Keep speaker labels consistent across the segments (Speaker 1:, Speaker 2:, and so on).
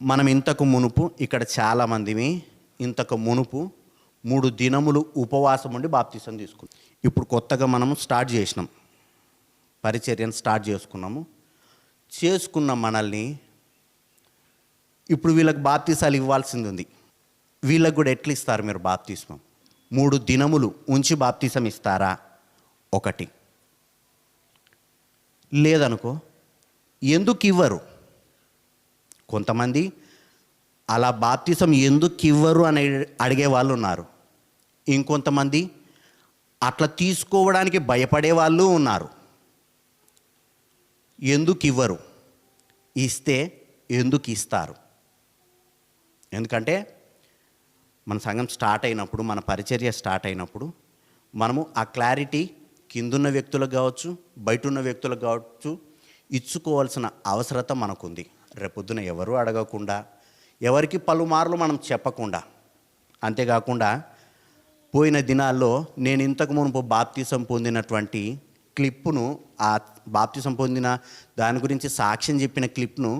Speaker 1: మనం ఇంతకు మునుపు ఇక్కడ చాలామందిమి ఇంతకు మునుపు 3 దినములు ఉపవాసం ఉండి బాప్తీసం తీసుకున్నాం. ఇప్పుడు కొత్తగా మనము స్టార్ట్ చేసినాం, పరిచర్యను స్టార్ట్ చేసుకున్న మనల్ని ఇప్పుడు వీళ్ళకి బాప్తీసాలు ఇవ్వాల్సింది ఉంది. వీళ్ళకి కూడా ఎట్లా ఇస్తారు మీరు బాప్తీసం? 3 దినములు ఉంచి బాప్తీసం ఇస్తారా? ఒకటి. లేదనుకో ఎందుకు ఇవ్వరు? కొంతమంది అలా బాప్తీసం ఎందుకు ఇవ్వరు అని అడిగే వాళ్ళు ఉన్నారు. ఇంకొంతమంది అట్లా తీసుకోవడానికి భయపడే వాళ్ళు ఉన్నారు. ఎందుకు ఇవ్వరు? ఇస్తే ఎందుకు ఇస్తారు? ఎందుకంటే మన సంఘం స్టార్ట్ అయినప్పుడు, మన పరిచర్య స్టార్ట్ అయినప్పుడు మనము ఆ క్లారిటీ కిందున్న వ్యక్తులకు కావచ్చు, బయట ఉన్న వ్యక్తులకు కావచ్చు ఇచ్చుకోవాల్సిన అవసరత మనకుంది. రేపొద్దున ఎవరు అడగకుండా, ఎవరికి పలుమార్లు మనం చెప్పకుండా. అంతేకాకుండా పోయిన దినాల్లో నేను ఇంతకు మునుపు బాప్తీసం పొందినటువంటి క్లిప్పును, ఆ బాప్తీసం పొందిన దాని గురించి సాక్ష్యం చెప్పిన క్లిప్ను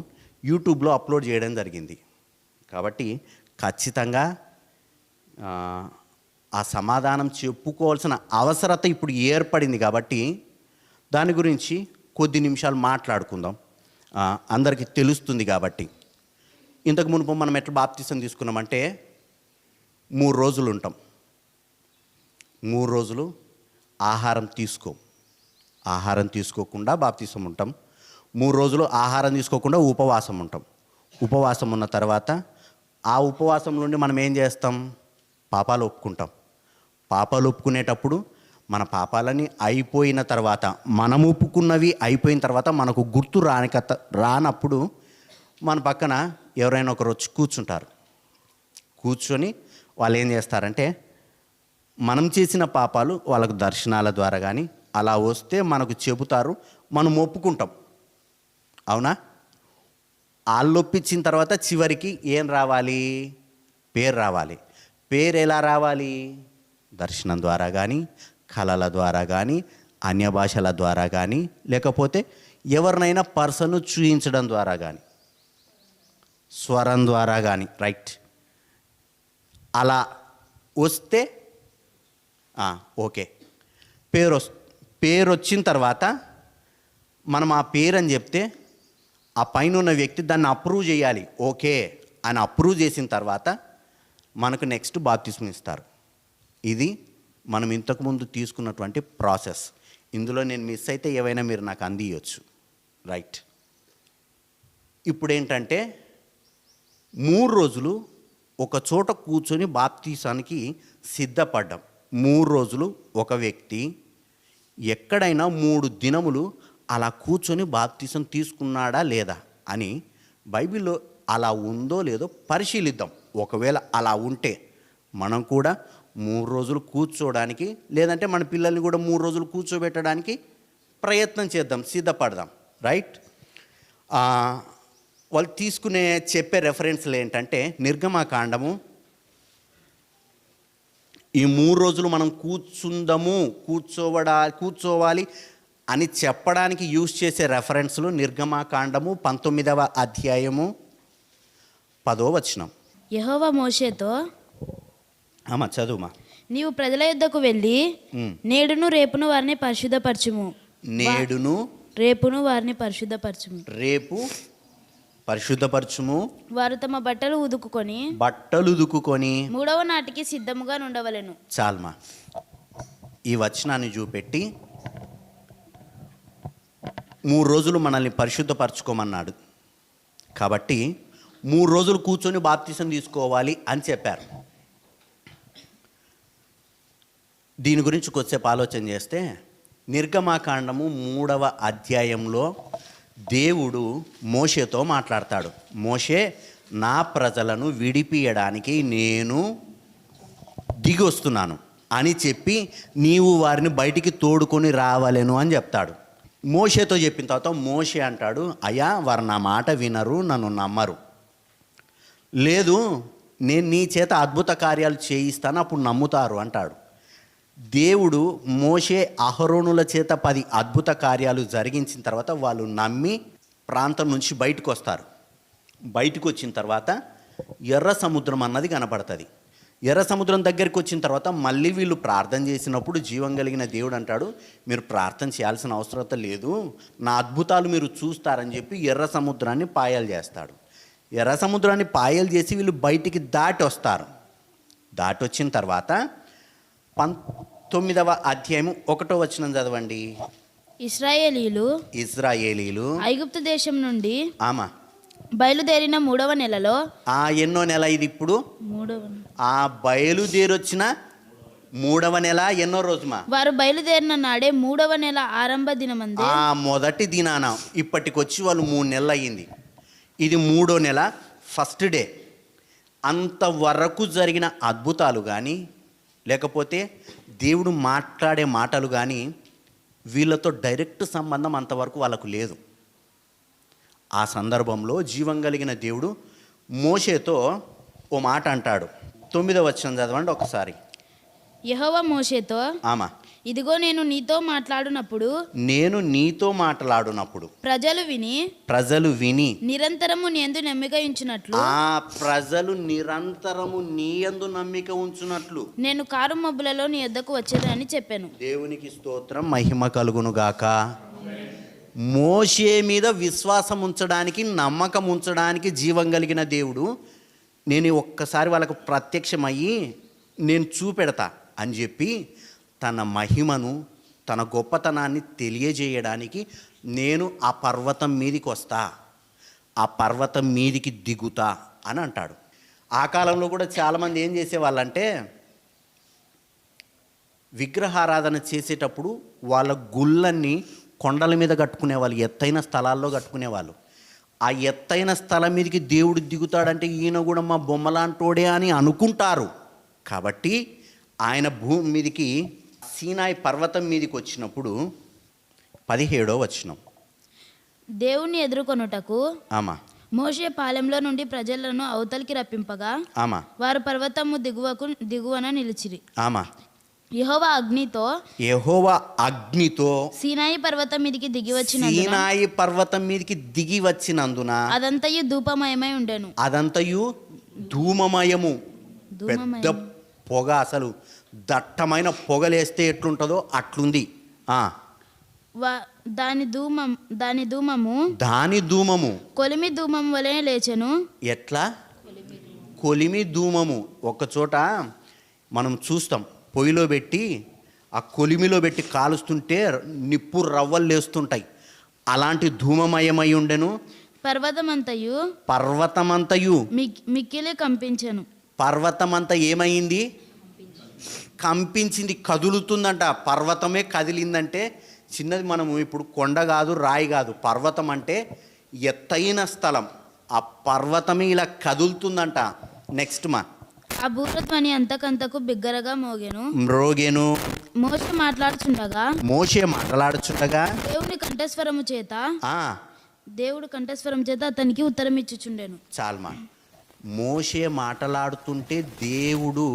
Speaker 1: యూట్యూబ్లో అప్లోడ్ చేయడం జరిగింది. కాబట్టి ఖచ్చితంగా ఆ సమాధానం చెప్పుకోవాల్సిన అవసరత ఇప్పుడు ఏర్పడింది. కాబట్టి దాని గురించి కొద్ది నిమిషాలు మాట్లాడుకుందాం, అందరికీ తెలుస్తుంది. కాబట్టి ఇంతకు మునుపు మనం ఎట్లా బాప్తీసం తీసుకున్నామంటే 3 రోజులు ఉంటాం, 3 రోజులు ఆహారం తీసుకోకుండా బాప్తీసం ఉంటాం. 3 రోజులు ఆహారం తీసుకోకుండా ఉపవాసం ఉంటాం. ఉపవాసం ఉన్న తర్వాత ఆ ఉపవాసం నుండి మనం ఏం చేస్తాం? పాపాలు ఒప్పుకుంటాం. పాపాలు ఒప్పుకునేటప్పుడు మన పాపాలని అయిపోయిన తర్వాత, మనం ఒప్పుకున్నవి అయిపోయిన తర్వాత మనకు గుర్తు రానప్పుడు మన పక్కన ఎవరైనా ఒకరు వచ్చి కూర్చుంటారు. కూర్చొని వాళ్ళు ఏం చేస్తారంటే మనం చేసిన పాపాలు వాళ్ళకు దర్శనాల ద్వారా కానీ అలా వస్తే మనకు చెబుతారు, మనం ఒప్పుకుంటాం. అవునా? వాళ్ళు ఒప్పించిన తర్వాత చివరికి ఏం రావాలి? పేరు రావాలి. పేరు ఎలా రావాలి? దర్శనం ద్వారా కానీ, కళల ద్వారా కానీ, అన్య భాషల ద్వారా కానీ, లేకపోతే ఎవరినైనా పర్సన్ చూయించడం ద్వారా కానీ, స్వరం ద్వారా కానీ, రైట్, అలా వస్తే ఓకే. పేరు వచ్చిన తర్వాత మనం ఆ పేరు అని చెప్తే ఆ పైన ఉన్న వ్యక్తి దాన్ని అప్రూవ్ చేయాలి. ఓకే అని అప్రూవ్ చేసిన తర్వాత మనకు నెక్స్ట్ బాప్తిస్మం ఇస్తారు. ఇది మనం ఇంతకుముందు తీసుకున్నటువంటి ప్రాసెస్. ఇందులో నేను మిస్ అయితే ఏవైనా మీరు నాకు అందియచ్చు, రైట్. ఇప్పుడు ఏంటంటే 3 రోజులు ఒక చోట కూర్చొని బాప్తీసానికి సిద్ధపడ్డాం. 3 రోజులు ఒక వ్యక్తి ఎక్కడైనా 3 దినములు అలా కూర్చొని బాప్తీసం తీసుకున్నాడా లేదా అని బైబిల్లో అలా ఉందో లేదో పరిశీలిద్దాం. ఒకవేళ అలా ఉంటే మనం కూడా 3 రోజులు కూర్చోవడానికి, లేదంటే మన పిల్లల్ని కూడా 3 రోజులు కూర్చోబెట్టడానికి ప్రయత్నం చేద్దాం, సిద్ధపడదాం, రైట్. వాళ్ళు చెప్పే రెఫరెన్స్లు ఏంటంటే నిర్గమకాండము, ఈ 3 రోజులు మనం కూర్చోవాలి అని చెప్పడానికి యూజ్ చేసే రెఫరెన్స్లు నిర్గమకాండము 19వ అధ్యాయము 10వ వచనం.
Speaker 2: యెహోవా మోషేతో,
Speaker 1: చదువుమా,
Speaker 2: నీవు ప్రజల యుద్ధకు వెళ్ళి నేడును రేపును వారిని పరిశుద్ధపరచుము. రేపు పరిశుద్ధపరచుము. వారు తమ బట్టలు ఉదుకుకొని 3వ నాటికి సిద్ధముగా నుండవలెను.
Speaker 1: చాల్మా, ఈ వచనాన్ని చూపెట్టి 3 రోజులు మనల్ని పరిశుద్ధపరచుకోమన్నాడు. కాబట్టి 3 రోజులు కూర్చొని బాప్తీసం తీసుకోవాలి అని చెప్పారు. దీని గురించి కొద్దిసేపు ఆలోచన చేస్తే నిర్గమకాండము 3వ అధ్యాయంలో దేవుడు మోషేతో మాట్లాడతాడు. మోషే, నా ప్రజలను విడిపియడానికి నేను దిగి వస్తున్నాను అని చెప్పి నీవు వారిని బయటికి తోడుకొని రావలేను అని చెప్తాడు. మోషేతో చెప్పిన తర్వాత మోషే అంటాడు, అయ్యా వారు నా మాట వినరు, నన్ను నమ్మరు. లేదు, నేను నీ చేత అద్భుత కార్యాలు చేయిస్తాను, అప్పుడు నమ్ముతారు అంటాడు. దేవుడు మోషే అహరోనుల చేత 10 అద్భుత కార్యాలు జరిగించిన తర్వాత వాళ్ళు నమ్మి ప్రాంతం నుంచి బయటకు వస్తారు. బయటకు వచ్చిన తర్వాత ఎర్ర సముద్రం అన్నది కనపడుతుంది. ఎర్ర సముద్రం దగ్గరికి వచ్చిన తర్వాత మళ్ళీ వీళ్ళు ప్రార్థన చేసినప్పుడు జీవం కలిగిన దేవుడు అంటాడు, మీరు ప్రార్థన చేయాల్సిన అవసరం లేదు, నా అద్భుతాలు మీరు చూస్తారని చెప్పి ఎర్ర సముద్రాన్ని పాయలు చేస్తాడు. ఎర్ర సముద్రాన్ని పాయలు చేసి వీళ్ళు బయటికి దాటి వస్తారు. దాటి వచ్చిన తర్వాత 19వ అధ్యాయము 1వ వచనం చదవండి. ఇశ్రాయేలీలు
Speaker 2: ఐగుప్తు దేశం నుండి
Speaker 1: ఆమా
Speaker 2: బయలుదేరిన 3వ నెలలో,
Speaker 1: ఎన్నో నెల ఇది ఇప్పుడు? బయలుదేరొచ్చిన 3వ నెల ఎన్నో రోజుమా?
Speaker 2: వారు బయలుదేరిన నాడే 3వ నెల ఆరంభ దినమందే,
Speaker 1: మొదటి దినాన. ఇప్పటికొచ్చి వాళ్ళు 3 నెలలు అయ్యింది. ఇది 3వ నెల ఫస్ట్ డే. అంతవరకు జరిగిన అద్భుతాలు కానీ లేకపోతే దేవుడు మాట్లాడే మాటలు కానీ వీళ్ళతో డైరెక్ట్ సంబంధం అంతవరకు వాళ్ళకు లేదు. ఆ సందర్భంలో జీవం కలిగిన దేవుడు మోషేతో ఓ మాట అంటాడు. 9వ వచనం చదవండి ఒకసారి.
Speaker 2: యెహోవా మోషేతో,
Speaker 1: ఆమా
Speaker 2: ఇదిగో నేను నీతో మాట్లాడునప్పుడు ప్రజలు విని నిరంతరము నీ యందు నమ్మిక ఉంచునట్లు నేను కారు మబ్బులలో నీ యొద్దకు వచ్చేదని చెప్పాను.
Speaker 1: దేవునికి స్తోత్రం, మహిమ కలుగును గాక. మోషే మీద విశ్వాసం ఉంచడానికి, నమ్మకం ఉంచడానికి జీవం కలిగిన దేవుడు నేను ఒక్కసారి వాళ్ళకు ప్రత్యక్షమయ్యి నేను చూపెడతా అని చెప్పి తన మహిమను, తన గొప్పతనాన్ని తెలియజేయడానికి నేను ఆ పర్వతం మీదికి వస్తా, ఆ పర్వతం మీదికి దిగుతా అని అంటాడు. ఆ కాలంలో కూడా చాలామంది ఏం చేసేవాళ్ళంటే విగ్రహారాధన చేసేటప్పుడు వాళ్ళ గుళ్ళన్నీ కొండల మీద కట్టుకునేవాళ్ళు, ఎత్తైన స్థలాల్లో కట్టుకునేవాళ్ళు. ఆ ఎత్తైన స్థలం మీదకి దేవుడు దిగుతాడంటే ఈయన కూడా మా బొమ్మలాంటోడే అని అనుకుంటారు. కాబట్టి ఆయన భూమి మీదికి సీనాయి పర్వతం మీదకి వచ్చినప్పుడు 17వ వచనం,
Speaker 2: దేవుణ్ణి ఎదుర్కొనుటకు
Speaker 1: ఆమా
Speaker 2: మోషే పాలెంలో నుండి ప్రజలను అవతలికి రప్పింపగా
Speaker 1: ఆమా
Speaker 2: వారు పర్వతము దిగువన నిలిచిరి.
Speaker 1: ఆమా
Speaker 2: యెహోవా
Speaker 1: అగ్నితో
Speaker 2: సీనాయి పర్వతం మీదకి దిగి వచ్చినందున అదంతయు ధూపమయమై ఉండెను.
Speaker 1: అదంతయు ధూమమయము, పెద్ద పొగ, అసలు దట్టమైన పొగలేస్తే ఎట్లుంటుందో అట్లుంది.
Speaker 2: దాని ధూమము కొలిమి ధూమం వలె లేచెను.
Speaker 1: ఎట్లా? కొలిమి ధూమము. ఒక్కచోట మనం చూస్తాం, పొయ్యిలో పెట్టి ఆ కొలిమిలో పెట్టి కాలుస్తుంటే నిప్పు రవ్వలు లేస్తుంటాయి. అలాంటి ధూమమయమై ఉండెను. పర్వతమంతయు
Speaker 2: మిక్కిలి కంపించెను.
Speaker 1: పర్వతమంతా ఏమైంది? కంపించింది, కదులుతుందంట. పర్వతమే కదిలిందంటే చిన్నది, మనము ఇప్పుడు కొండ కాదు, రాయి కాదు, పర్వతం అంటే ఎత్తైన స్థలం. ఆ పర్వతమే ఇలా కదులుతుందంట. నెక్స్ట్
Speaker 2: ఆ బూరధ్వని అంతకంతకు బిగ్గరగా మోగెను.
Speaker 1: మోషే మాట్లాడుచుండగా
Speaker 2: దేవుడు కంఠస్వరము చేత అతనికి ఉత్తరం ఇచ్చుచుండెను.
Speaker 1: చాల్మా, మోషే మాట్లాడుతుంటే దేవుడు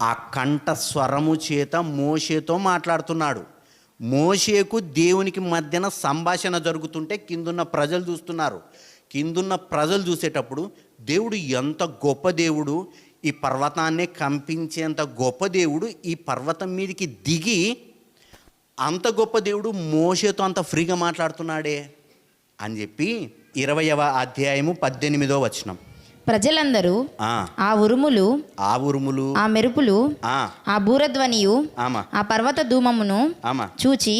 Speaker 1: ఆ కంఠస్వరము చేత మోషేతో మాట్లాడుతున్నాడు. మోషేకు దేవునికి మధ్యన సంభాషణ జరుగుతుంటే కిందున్న ప్రజలు చూస్తున్నారు. కిందున్న ప్రజలు చూసేటప్పుడు దేవుడు ఎంత గొప్ప దేవుడు, ఈ పర్వతాన్నే కంపించేంత గొప్ప దేవుడు ఈ పర్వతం మీదకి దిగి అంత గొప్ప దేవుడు మోషేతో అంత ఫ్రీగా మాట్లాడుతున్నాడే అని చెప్పి 20వ అధ్యాయము 18వ వచనం.
Speaker 3: ప్రజలందరూ ఆ ఉరుములు, ఆ మెరుపులు, ఆ బూరధ్వనియు, ఆ పర్వత ధూమమును చూచి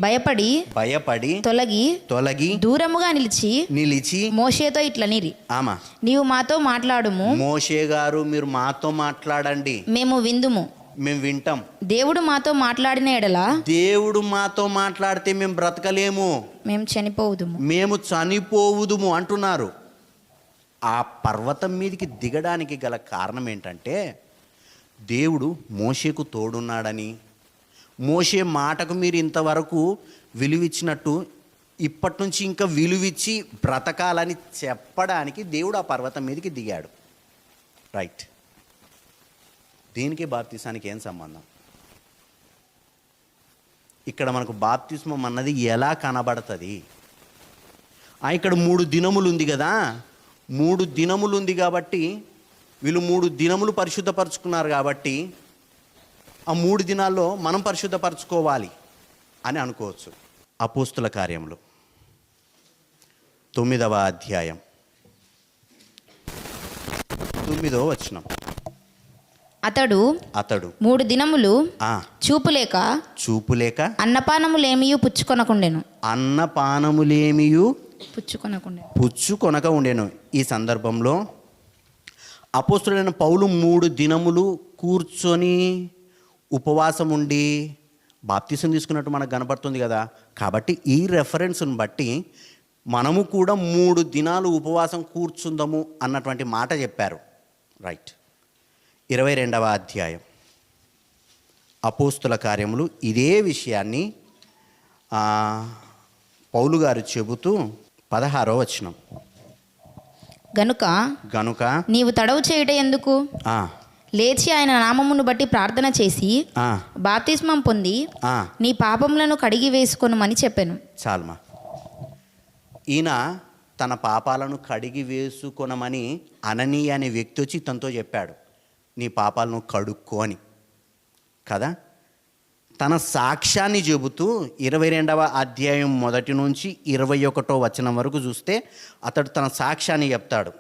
Speaker 3: భయపడి తొలగి దూరముగా నిలిచి మోషేతో ఇట్లనిరి, నీవు మాతో మాట్లాడుము.
Speaker 1: మోషే గారు, మీరు మాతో మాట్లాడండి,
Speaker 3: మేము
Speaker 1: వింటాం.
Speaker 3: దేవుడు మాతో మాట్లాడిన ఎడల,
Speaker 1: దేవుడు మాతో మాట్లాడితే మేము బ్రతకలేము,
Speaker 3: మేము
Speaker 1: చనిపోవుదుము అంటున్నారు. ఆ పర్వతం మీదకి దిగడానికి గల కారణం ఏంటంటే దేవుడు మోషేకు తోడున్నాడని, మోషే మాటకు మీరు ఇంతవరకు విలువిచ్చినట్టు ఇప్పటి నుంచి ఇంకా విలువిచ్చి బ్రతకాలని చెప్పడానికి దేవుడు ఆ పర్వతం మీదకి దిగాడు. రైట్. దీనికి బాప్తిసానికి ఏం సంబంధం? ఇక్కడ మనకు బాప్తిస్మం అన్నది ఎలా కనబడుతుంది? ఇక్కడ 3 దినములు ఉంది కదా, 3 దినములు ఉంది కాబట్టి వీళ్ళు 3 దినములు పరిశుద్ధపరచుకున్నారు కాబట్టి ఆ 3 దినాల్లో మనం పరిశుద్ధపరచుకోవాలి అని అనుకోవచ్చు. అపోస్తుల కార్యములు 9వ అధ్యాయం 9వ వచనం.
Speaker 3: అతడు 3 దినములు చూపులేక అన్నపానములేమియు
Speaker 1: పుచ్చుకొనక ఉండెను. ఈ సందర్భంలో అపోస్తులైన పౌలు 3 దినములు కూర్చొని ఉపవాసం ఉండి బాప్తిసం తీసుకున్నట్టు మనకు కనపడుతుంది కదా. కాబట్టి ఈ రెఫరెన్స్ని బట్టి మనము కూడా 3 దినాలు ఉపవాసం కూర్చుందాము అన్నటువంటి మాట చెప్పారు. రైట్. 22వ అధ్యాయం అపోస్తుల కార్యములు ఇదే విషయాన్ని పౌలు గారు చెబుతూ 16వ వచనం.
Speaker 3: గనుక నీవు తడవు చేయుట ఎందుకు? లేచి ఆయన నామమును బట్టి ప్రార్థన చేసి బాప్తిస్మం పొంది నీ పాపములను కడిగి వేసుకొనుమని చెప్పాను.
Speaker 1: చాలుమా. ఈయన తన పాపాలను కడిగి వేసుకొనమని అననీయ అనే వ్యక్తి వచ్చి తనతో చెప్పాడు, నీ పాపాలను కడుక్కో అని కదా. తన సాక్ష్యాన్ని చెబుతూ 22వ అధ్యాయం 1 నుంచి 21వ వచనం వరకు చూస్తే అతడు తన సాక్ష్యాన్ని చెప్తాడు.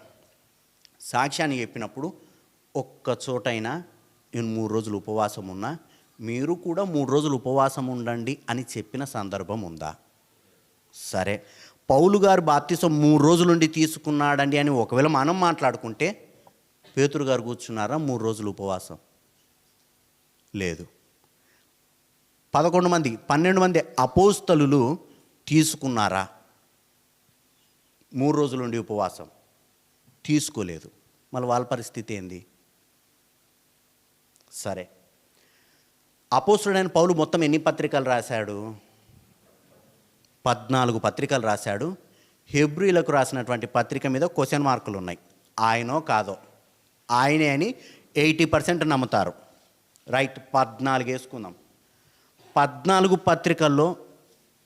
Speaker 1: సాక్ష్యాన్ని చెప్పినప్పుడు ఒక్క చోటైనా నేను 3 రోజులు ఉపవాసం ఉన్నా, మీరు కూడా 3 రోజులు ఉపవాసం ఉండండి అని చెప్పిన సందర్భం ఉందా? సరే, పౌలు గారు బాప్తిసం 3 రోజులుండి తీసుకున్నాడండి అని ఒకవేళ మనం మాట్లాడుకుంటే పేతురు గారు కూర్చున్నారా 3 రోజులు ఉపవాసం? లేదు. 12 మంది అపోస్తలులు తీసుకున్నారా 3 రోజులుండి ఉపవాసం? తీసుకోలేదు. మళ్ళీ వాళ్ళ పరిస్థితి ఏంది? సరే, అపోస్తుడైన పౌలు మొత్తం ఎన్ని పత్రికలు రాశాడు? 14 పత్రికలు రాశాడు. హెబ్రీలకు రాసినటువంటి పత్రిక మీద క్వశ్చన్ మార్కులు ఉన్నాయి. ఆయనో కాదో? ఆయనే అని 80% నమ్ముతారు. రైట్, 14 వేసుకుందాం. 14 పత్రికల్లో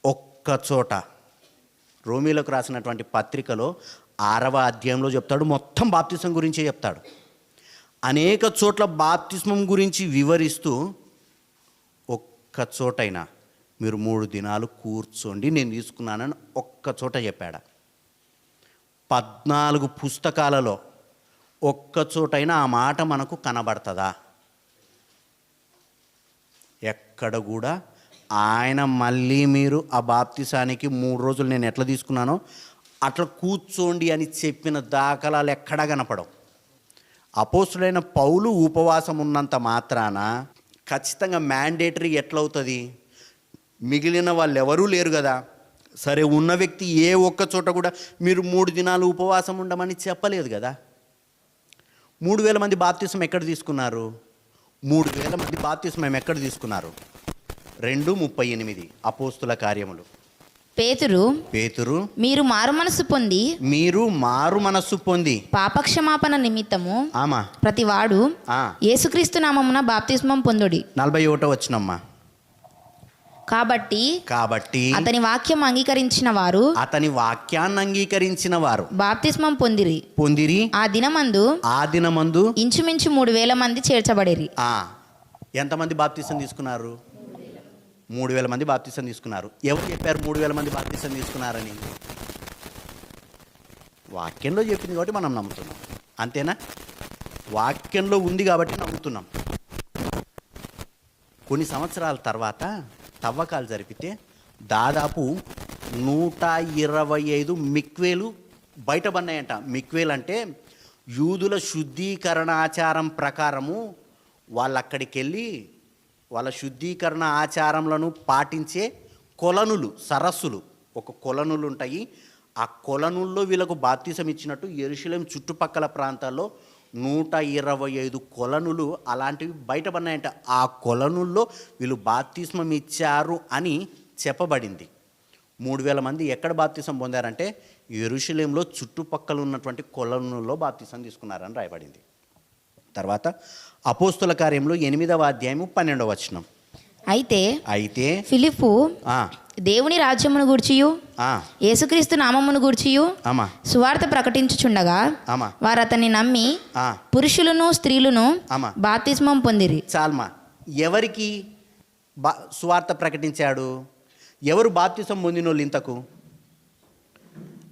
Speaker 1: ఒక్క చోట రోమీలకు రాసినటువంటి పత్రికలో 6వ అధ్యాయంలో చెప్తాడు, మొత్తం బాప్తిసం గురించే చెప్తాడు. అనేక చోట్ల బాప్తిస్మం గురించి వివరిస్తూ ఒక్క చోటైనా మీరు 3 దినాలు కూర్చోండి నేను తీసుకున్నానని ఒక్క చోట చెప్పాడా? 14 పుస్తకాలలో ఒక్క చోటైనా ఆ మాట మనకు కనబడుతుందా? ఎక్కడ కూడా ఆయన మళ్ళీ మీరు ఆ బాప్తిసానికి 3 రోజులు నేను ఎట్లా తీసుకున్నానో అట్లా కూర్చోండి అని చెప్పిన దాఖలాలు ఎక్కడా కనపడవు. అపోస్తుడైన పౌలు ఉపవాసం ఉన్నంత మాత్రాన ఖచ్చితంగా మ్యాండేటరీ ఎట్లవుతుంది? మిగిలిన వాళ్ళు ఎవరూ లేరు కదా. సరే, ఉన్న వ్యక్తి ఏ ఒక్క చోట కూడా మీరు 3 దినాలు ఉపవాసం ఉండమని చెప్పలేదు కదా. 3000 మంది బాప్తిసం ఎక్కడ తీసుకున్నారు? 3000 మంది బాప్తిసం ఎక్కడ తీసుకున్నారు? 2:38 అపోస్తుల కార్యములు. పేతురు
Speaker 3: మీరు
Speaker 1: మారు మనస్సు పొంది
Speaker 3: పాపక్షమాపణ నిమిత్తము ప్రతివాడు యేసుక్రీస్తు నామమున బాప్తిస్మం పొందుడి.
Speaker 1: 41వ వచనమ్మా.
Speaker 3: కాబట్టి
Speaker 1: అతని వాక్యాన్ని అంగీకరించిన వారు
Speaker 3: బాప్తిస్మం పొందిరి. ఆ దినమందు ఇంచుమించు 3000 మంది చేర్చబడిరి.
Speaker 1: ఎంతమంది బాప్తిసం తీసుకున్నారు? 3000 మంది బాప్తిసం తీసుకున్నారు. ఎవరు చెప్పారు 3000 మంది బాప్తిసం తీసుకున్నారని? వాక్యంలో చెప్పింది కాబట్టి మనం నమ్ముతున్నాం, అంతేనా? వాక్యంలో ఉంది కాబట్టి నమ్ముతున్నాం. కొన్ని సంవత్సరాల తర్వాత తవ్వకాలు జరిపితే దాదాపు 125 మిక్వేలు బయటపడినాయంట. మిక్వేలు అంటే యూదుల శుద్ధీకరణ ఆచారం ప్రకారము వాళ్ళు అక్కడికి వెళ్ళి వాళ్ళ శుద్ధీకరణ ఆచారములను పాటించే కొలనులు, సరస్సులు, ఒక కొలనులు ఉంటాయి. ఆ కొలనుల్లో వీళ్ళకు బాప్తిసం ఇచ్చినట్టు యెరూషలేం చుట్టుపక్కల ప్రాంతాల్లో 125 కొలనులు అలాంటివి బయటపడినాయంట. ఆ కొలనుల్లో వీళ్ళు బాప్తిస్మం ఇచ్చారు అని చెప్పబడింది. 3000 మంది ఎక్కడ బాప్తిసం పొందారంటే యెరూషలేంలో చుట్టుపక్కల ఉన్నటువంటి కొలనుల్లో బాప్తిసం తీసుకున్నారని రాయబడింది. తర్వాత అపోస్తుల కార్యంలో 8వ అధ్యాయము 12వ వచనం.
Speaker 3: అయితే ఫిలిప్పు దేవుని రాజ్యమును గూర్చియు
Speaker 1: ఆ,
Speaker 3: యేసుక్రీస్తు నామమును గూర్చియు
Speaker 1: ఆమా
Speaker 3: సువార్త ప్రకటించుచుండగా
Speaker 1: ఆమా
Speaker 3: వారు అతన్ని నమ్మి
Speaker 1: ఆ,
Speaker 3: పురుషులను స్త్రీలను
Speaker 1: ఆమా
Speaker 3: బాప్తిస్మం పొందిరి.
Speaker 1: చాల్మా. ఎవరికి సువార్త ప్రకటించాడు? ఎవరు బాప్తిసం పొందిన వాళ్ళు ఇంతకు?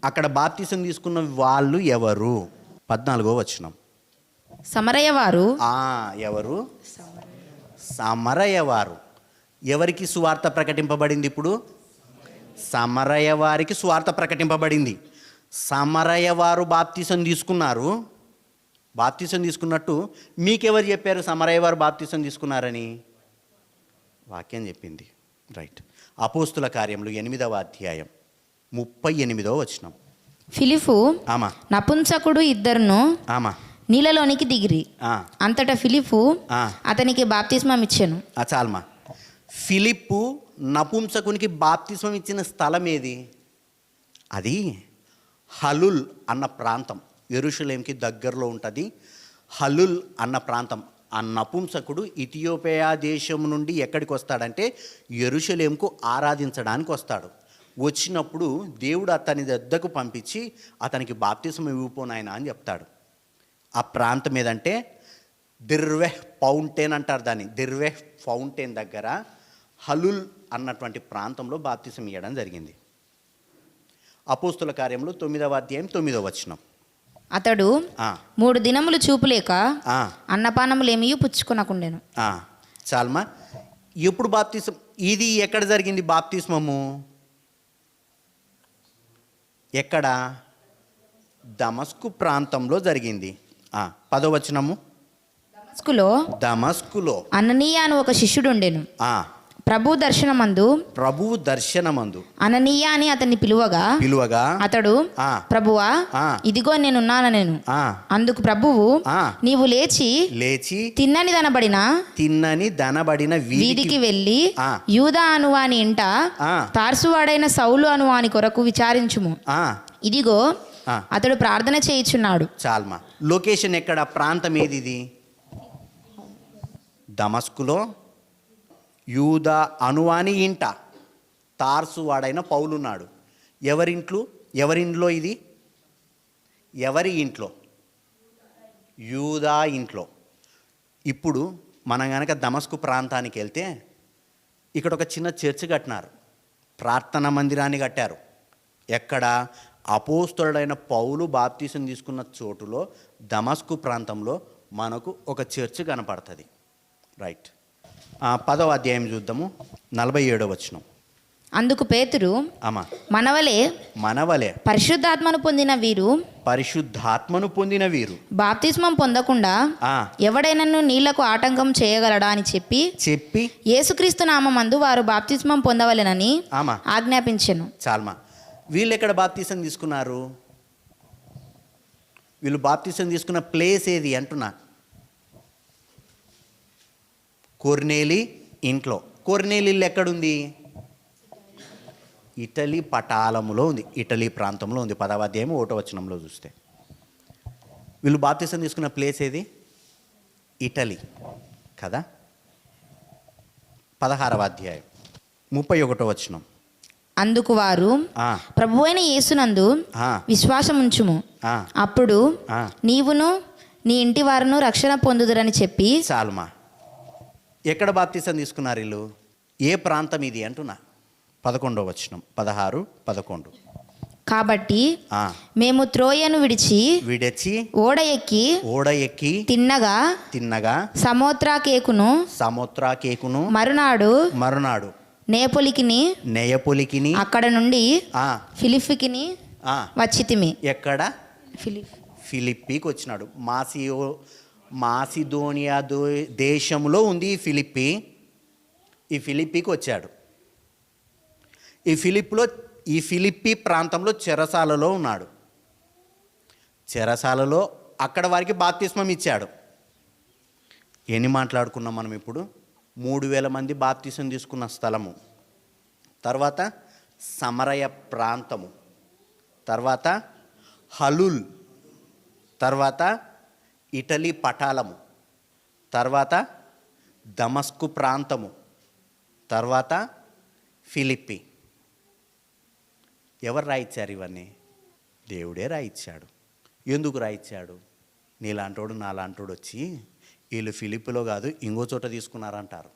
Speaker 1: అక్కడ బాప్తిసం తీసుకున్న వాళ్ళు ఎవరు? 14వ వచనం.
Speaker 3: సమరయ వారు
Speaker 1: ఎవరు? సమరయ వారు. ఎవరికి సువార్త ప్రకటింపబడింది? ఇప్పుడు సమరయ వారికి సువార్త ప్రకటింపబడింది. సమరయ వారు బాప్తిసం తీసుకున్నారు. బాప్తిసం తీసుకున్నట్టు మీకెవరు చెప్పారు సమరయ వారు బాప్తిసం తీసుకున్నారని? వాక్యం చెప్పింది. రైట్. అపోస్తుల కార్యములు 8వ అధ్యాయం 38వ వచనం.
Speaker 3: ఫిలిపు
Speaker 1: ఆమా
Speaker 3: నపుంసకుడు ఇద్దరును
Speaker 1: ఆమా
Speaker 3: నీళ్ళలోనికి దిగిరి.
Speaker 1: ఆ,
Speaker 3: అంతటా ఫిలిపు
Speaker 1: ఆ.
Speaker 3: అతనికి బాప్తిస్మం ఇచ్చెను.
Speaker 1: చాల్మా. ఫిలిప్పు నపుంసకునికి బాప్తిస్మం ఇచ్చిన స్థలం ఏది? అది హలుల్ అన్న ప్రాంతం. యెరూషలేంకి దగ్గరలో ఉంటుంది హలుల్ అన్న ప్రాంతం. ఆ నపుంసకుడు ఇథియోపియా దేశం నుండి ఎక్కడికి వస్తాడంటే యెరూషలేంకు ఆరాధించడానికి వస్తాడు. వచ్చినప్పుడు దేవుడు అతని వద్దకు పంపించి అతనికి బాప్తిస్మం ఇవ్వపోనాయన అని చెప్తాడు. ఆ ప్రాంతం ఏదంటే దిర్వెహ్ ఫౌంటైన్ అంటారు దాన్ని. దిర్వెహ్ ఫౌంటైన్ దగ్గర హలుల్ అన్నటువంటి ప్రాంతంలో బాప్తిసం ఇవ్వడం జరిగింది. అపోస్తుల కార్యములు 9వ అధ్యాయం 9వ వచనం.
Speaker 3: అతడు
Speaker 1: ఆ,
Speaker 3: 3 దినములు చూపులేక
Speaker 1: ఆ,
Speaker 3: అన్నపానములేమియూ పుచ్చుకొనకుండెను.
Speaker 1: చాల్మా. ఎప్పుడు బాప్తిసం? ఇది ఎక్కడ జరిగింది బాప్తిస్మము? ఎక్కడ? దమస్కు ప్రాంతంలో జరిగింది. 10వ వచనము. దమస్కులో
Speaker 3: అననీయ అని ఒక శిష్యుడు ఉండెను. ప్రభువు దర్శనమందు అననీయ అని అతన్ని పిలువగా అతడు ప్రభువా ఇదిగో నేనున్నానెను. అందుకు ప్రభువు నీవు లేచి తిన్నని దనబడిన వీధికి వెళ్ళి యూదా అనువాని ఇంట తార్సువాడైన సౌలు అనువాని కొరకు విచారించుము. ఇదిగో అతడు ప్రార్థన చేయుచున్నాడు.
Speaker 1: చాల్మా. లొకేషన్ ఎక్కడ? ప్రాంతం ఏది ఇది? దమస్కులో యూదా అనువాని ఇంట తార్సు వాడైన పౌలున్నాడు. ఎవరింట్లో ఇది? ఎవరి ఇంట్లో? యూదా ఇంట్లో. ఇప్పుడు మనం కనుక దమస్కు ప్రాంతానికి వెళ్తే ఇక్కడ ఒక చిన్న చర్చ్ కట్టినారు, ప్రార్థనా మందిరాన్ని కట్టారు. ఎక్కడ? అపోస్తలుడైన పౌలు బాప్తీసం తీసుకున్న చోటులో దమస్కు ప్రాంతంలో మనకు ఒక చర్చ్ కనపడుతుంది. రైట్. 10వ అధ్యాయం చూద్దాము. 47వ వచనం.
Speaker 3: అందుకు పేతురు మనవలే పరిశుద్ధాత్మను పొందిన వీరు బాప్తిస్మం పొందకుండా ఎవడైనను నీళ్లకు ఆటంకం చేయగలడా అని చెప్పి యేసుక్రీస్తు నామమందు వారు బాప్తిస్మం పొందవలెనని ఆజ్ఞాపించెను.
Speaker 1: చాల్మా. వీళ్ళు ఎక్కడ బాప్తిసం తీసుకున్నారు? వీళ్ళు బాప్తిసం తీసుకున్న ప్లేస్ ఏది అంటున్నా? కొర్నేలి ఇంట్లో. కొర్నేలి ఇల్లు ఎక్కడుంది? ఇటలీ పటాలములో ఉంది, ఇటలీ ప్రాంతంలో ఉంది. 10వ అధ్యాయం 1వ వచనంలో చూస్తే వీళ్ళు బాప్తిసం తీసుకున్న ప్లేస్ ఏది? ఇటలీ కదా. 16వ అధ్యాయం 31వ వచనం.
Speaker 3: అందుకు వారు ప్రభువైన యేసునందు విశ్వాసముంచుము, అప్పుడు నీవును నీ ఇంటి వారును రక్షణ పొందుదురని చెప్పి.
Speaker 1: చాలుమా. ఎక్కడ బాప్తిసం తీసుకున్నారు వీళ్ళు? ఏ ప్రాంతం ఇది అంటున్నా? 11వ వచనం. 16, 11.
Speaker 3: కాబట్టి మేము త్రోయను విడిచి ఓడ ఎక్కి తిన్నగా సమోత్రాకేకును మరునాడు నేయపొలికిని అక్కడ నుండి ఫిలిప్పికిని వచ్చితిమి.
Speaker 1: ఎక్కడ? ఫిలిప్పీకి వచ్చినాడు. మాసిదోనియా దేశంలో ఉంది ఈ ఫిలిప్పీకి వచ్చాడు. ఈ ఫిలిప్పీ ప్రాంతంలో చెరసాలలో ఉన్నాడు. చెరసాలలో అక్కడ వారికి బాప్తిస్మం ఇచ్చాడు. ఎన్ని మాట్లాడుకున్నాం మనం ఇప్పుడు? 3000 మంది బాప్తిసం తీసుకున్న స్థలము, తర్వాత సమరయ ప్రాంతము, తర్వాత హలుల్, తర్వాత ఇటలీ పటాలము, తర్వాత దమస్కు ప్రాంతము, తర్వాత ఫిలిప్పీ. ఎవరు రాయించారు ఇవన్నీ? దేవుడే రాయించాడు. ఎందుకు రాయించాడు? నీలాంటోడు నాలాంటోడు వచ్చి వీళ్ళు ఫిలిప్పులో కాదు ఇంకో చోట తీసుకున్నారంటారు.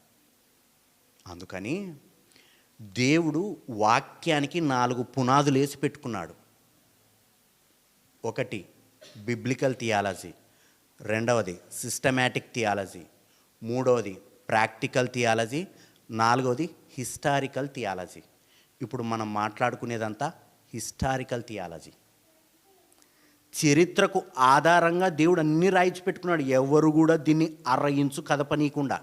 Speaker 1: అందుకని దేవుడు వాక్యానికి 4 పునాదులు వేసి పెట్టుకున్నాడు. ఒకటి బిబ్లికల్ థియాలజీ, రెండవది సిస్టమాటిక్ థియాలజీ, మూడవది ప్రాక్టికల్ థియాలజీ, నాలుగవది హిస్టారికల్ థియాలజీ. ఇప్పుడు మనం మాట్లాడుకునేదంతా హిస్టారికల్ థియాలజీ. చరిత్రకు ఆధారంగా దేవుడు అన్ని రాయించి పెట్టుకున్నాడు. ఎవరు కూడా దీన్ని అర్రయించు కదపనీయకుండా.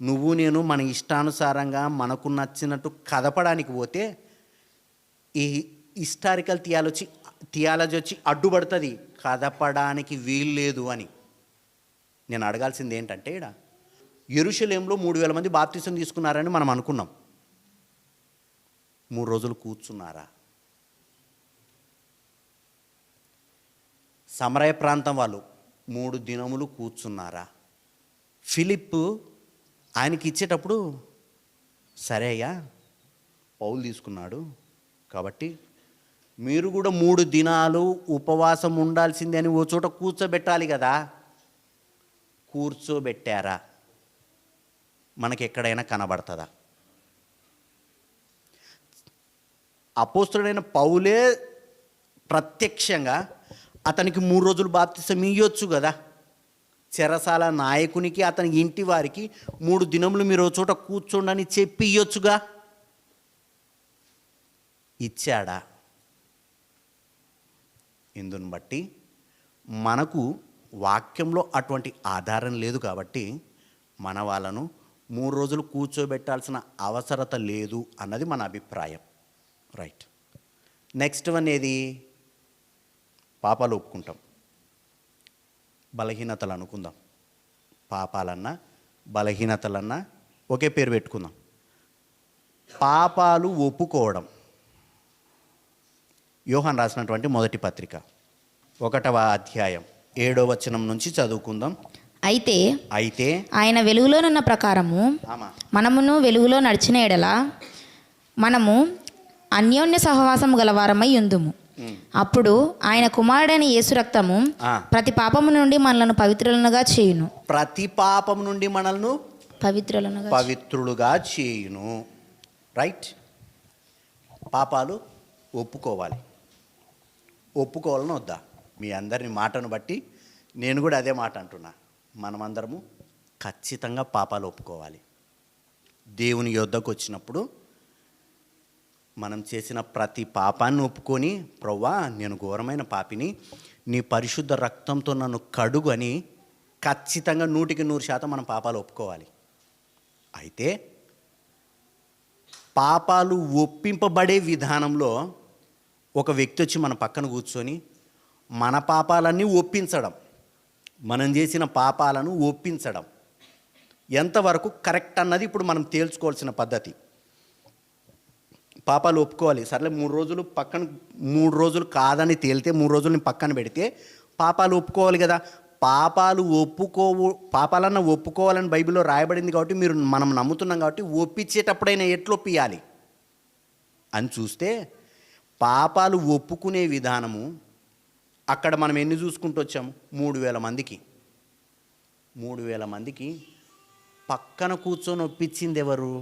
Speaker 1: నువ్వు నేను మన ఇష్టానుసారంగా మనకు నచ్చినట్టు కదపడానికి పోతే ఈ హిస్టారికల్ థియాలజీ వచ్చి అడ్డుపడుతుంది. కదపడానికి వీల్లేదు అని. నేను అడగాల్సింది ఏంటంటే, ఇక్కడ యెరూషలేంలో 3,000 మంది బాప్తిసం తీసుకున్నారని మనం అనుకున్నాం. 3 రోజులు కూర్చున్నారా? సమరయ ప్రాంతం వాళ్ళు 3 దినములు కూర్చున్నారా? ఫిలిప్ ఆయనకి ఇచ్చేటప్పుడు సరే అయ్యా పౌలు తీసుకున్నాడు కాబట్టి మీరు కూడా 3 దినాలు ఉపవాసం ఉండాల్సిందే అని ఓ చోట కూర్చోబెట్టాలి కదా. కూర్చోబెట్టారా? మనకి ఎక్కడైనా కనబడుతుందా? అపోస్తలుడైన పౌలే ప్రత్యక్షంగా అతనికి 3 రోజులు బాప్తిసం ఇవ్వచ్చు కదా. చెరసాల నాయకునికి అతని ఇంటి వారికి 3 దినములు మీరు చోట కూర్చోండని చెప్పి ఇవ్వచ్చుగా. ఇచ్చాడా? ఇందుని బట్టి మనకు వాక్యంలో అటువంటి ఆధారం లేదు కాబట్టి మన వాళ్ళను 3 రోజులు కూర్చోబెట్టాల్సిన అవసరత లేదు అన్నది మన అభిప్రాయం. రైట్. నెక్స్ట్ వన్ ఏది? పాపాలు ఒప్పుకుంటాం, బలహీనతలు అనుకుందాం. పాపాలన్నా బలహీనతలన్నా ఒకే పేరు పెట్టుకుందాం. పాపాలు ఒప్పుకోవడం. యోహాను రాసినటువంటి మొదటి పత్రిక 1వ అధ్యాయం 7వ వచనం నుంచి చదువుకుందాం.
Speaker 3: అయితే
Speaker 1: అయితే
Speaker 3: ఆయన వెలుగులోనున్న ప్రకారము మనమును వెలుగులో నడిచిన ఎడల మనము అన్యోన్య సహవాసము గలవారమై ఉందుము. అప్పుడు ఆయన కుమారుడైన యేసు రక్తము ప్రతి పాపము నుండి మనలను పవిత్రులుగా చేయును.
Speaker 1: ప్రతి పాపము నుండి మనల్ని
Speaker 3: పవిత్రులుగా
Speaker 1: చేయును. రైట్. పాపాలు ఒప్పుకోవాలి. ఒప్పుకోవాలని వద్దా? మీ అందరిని మాటను బట్టి నేను కూడా అదే మాట అంటున్నా. మనమందరము ఖచ్చితంగా పాపాలు ఒప్పుకోవాలి. దేవుని యొద్దకు వచ్చినప్పుడు మనం చేసిన ప్రతి పాపాన్ని ఒప్పుకొని, ప్రవ్వా నేను ఘోరమైన పాపిని, నీ పరిశుద్ధ రక్తంతో నన్ను కడుగు అని ఖచ్చితంగా 100% మనం పాపాలు ఒప్పుకోవాలి. అయితే పాపాలు ఒప్పింపబడే విధానంలో ఒక వ్యక్తి వచ్చి మన పక్కన కూర్చొని మన పాపాలన్నీ ఒప్పించడం, మనం చేసిన పాపాలను ఒప్పించడం ఎంతవరకు కరెక్ట్ అన్నది ఇప్పుడు మనం తేల్చుకోవాల్సిన పద్ధతి. పాపాలు ఒప్పుకోవాలి. సర్లే 3 రోజులు కాదని తేలితే 3 రోజులని పక్కన పెడితే పాపాలు ఒప్పుకోవాలి కదా. పాపాలన్నా ఒప్పుకోవాలని బైబిల్లో రాయబడింది కాబట్టి మనం నమ్ముతున్నాం కాబట్టి ఒప్పించేటప్పుడైనా ఎట్లు ఒప్పియాలి అని చూస్తే పాపాలు ఒప్పుకునే విధానము అక్కడ మనం ఎన్ని చూసుకుంటూ వచ్చాము? 3,000 మందికి. 3,000 మందికి పక్కన కూర్చొని ఒప్పించింది ఎవరు?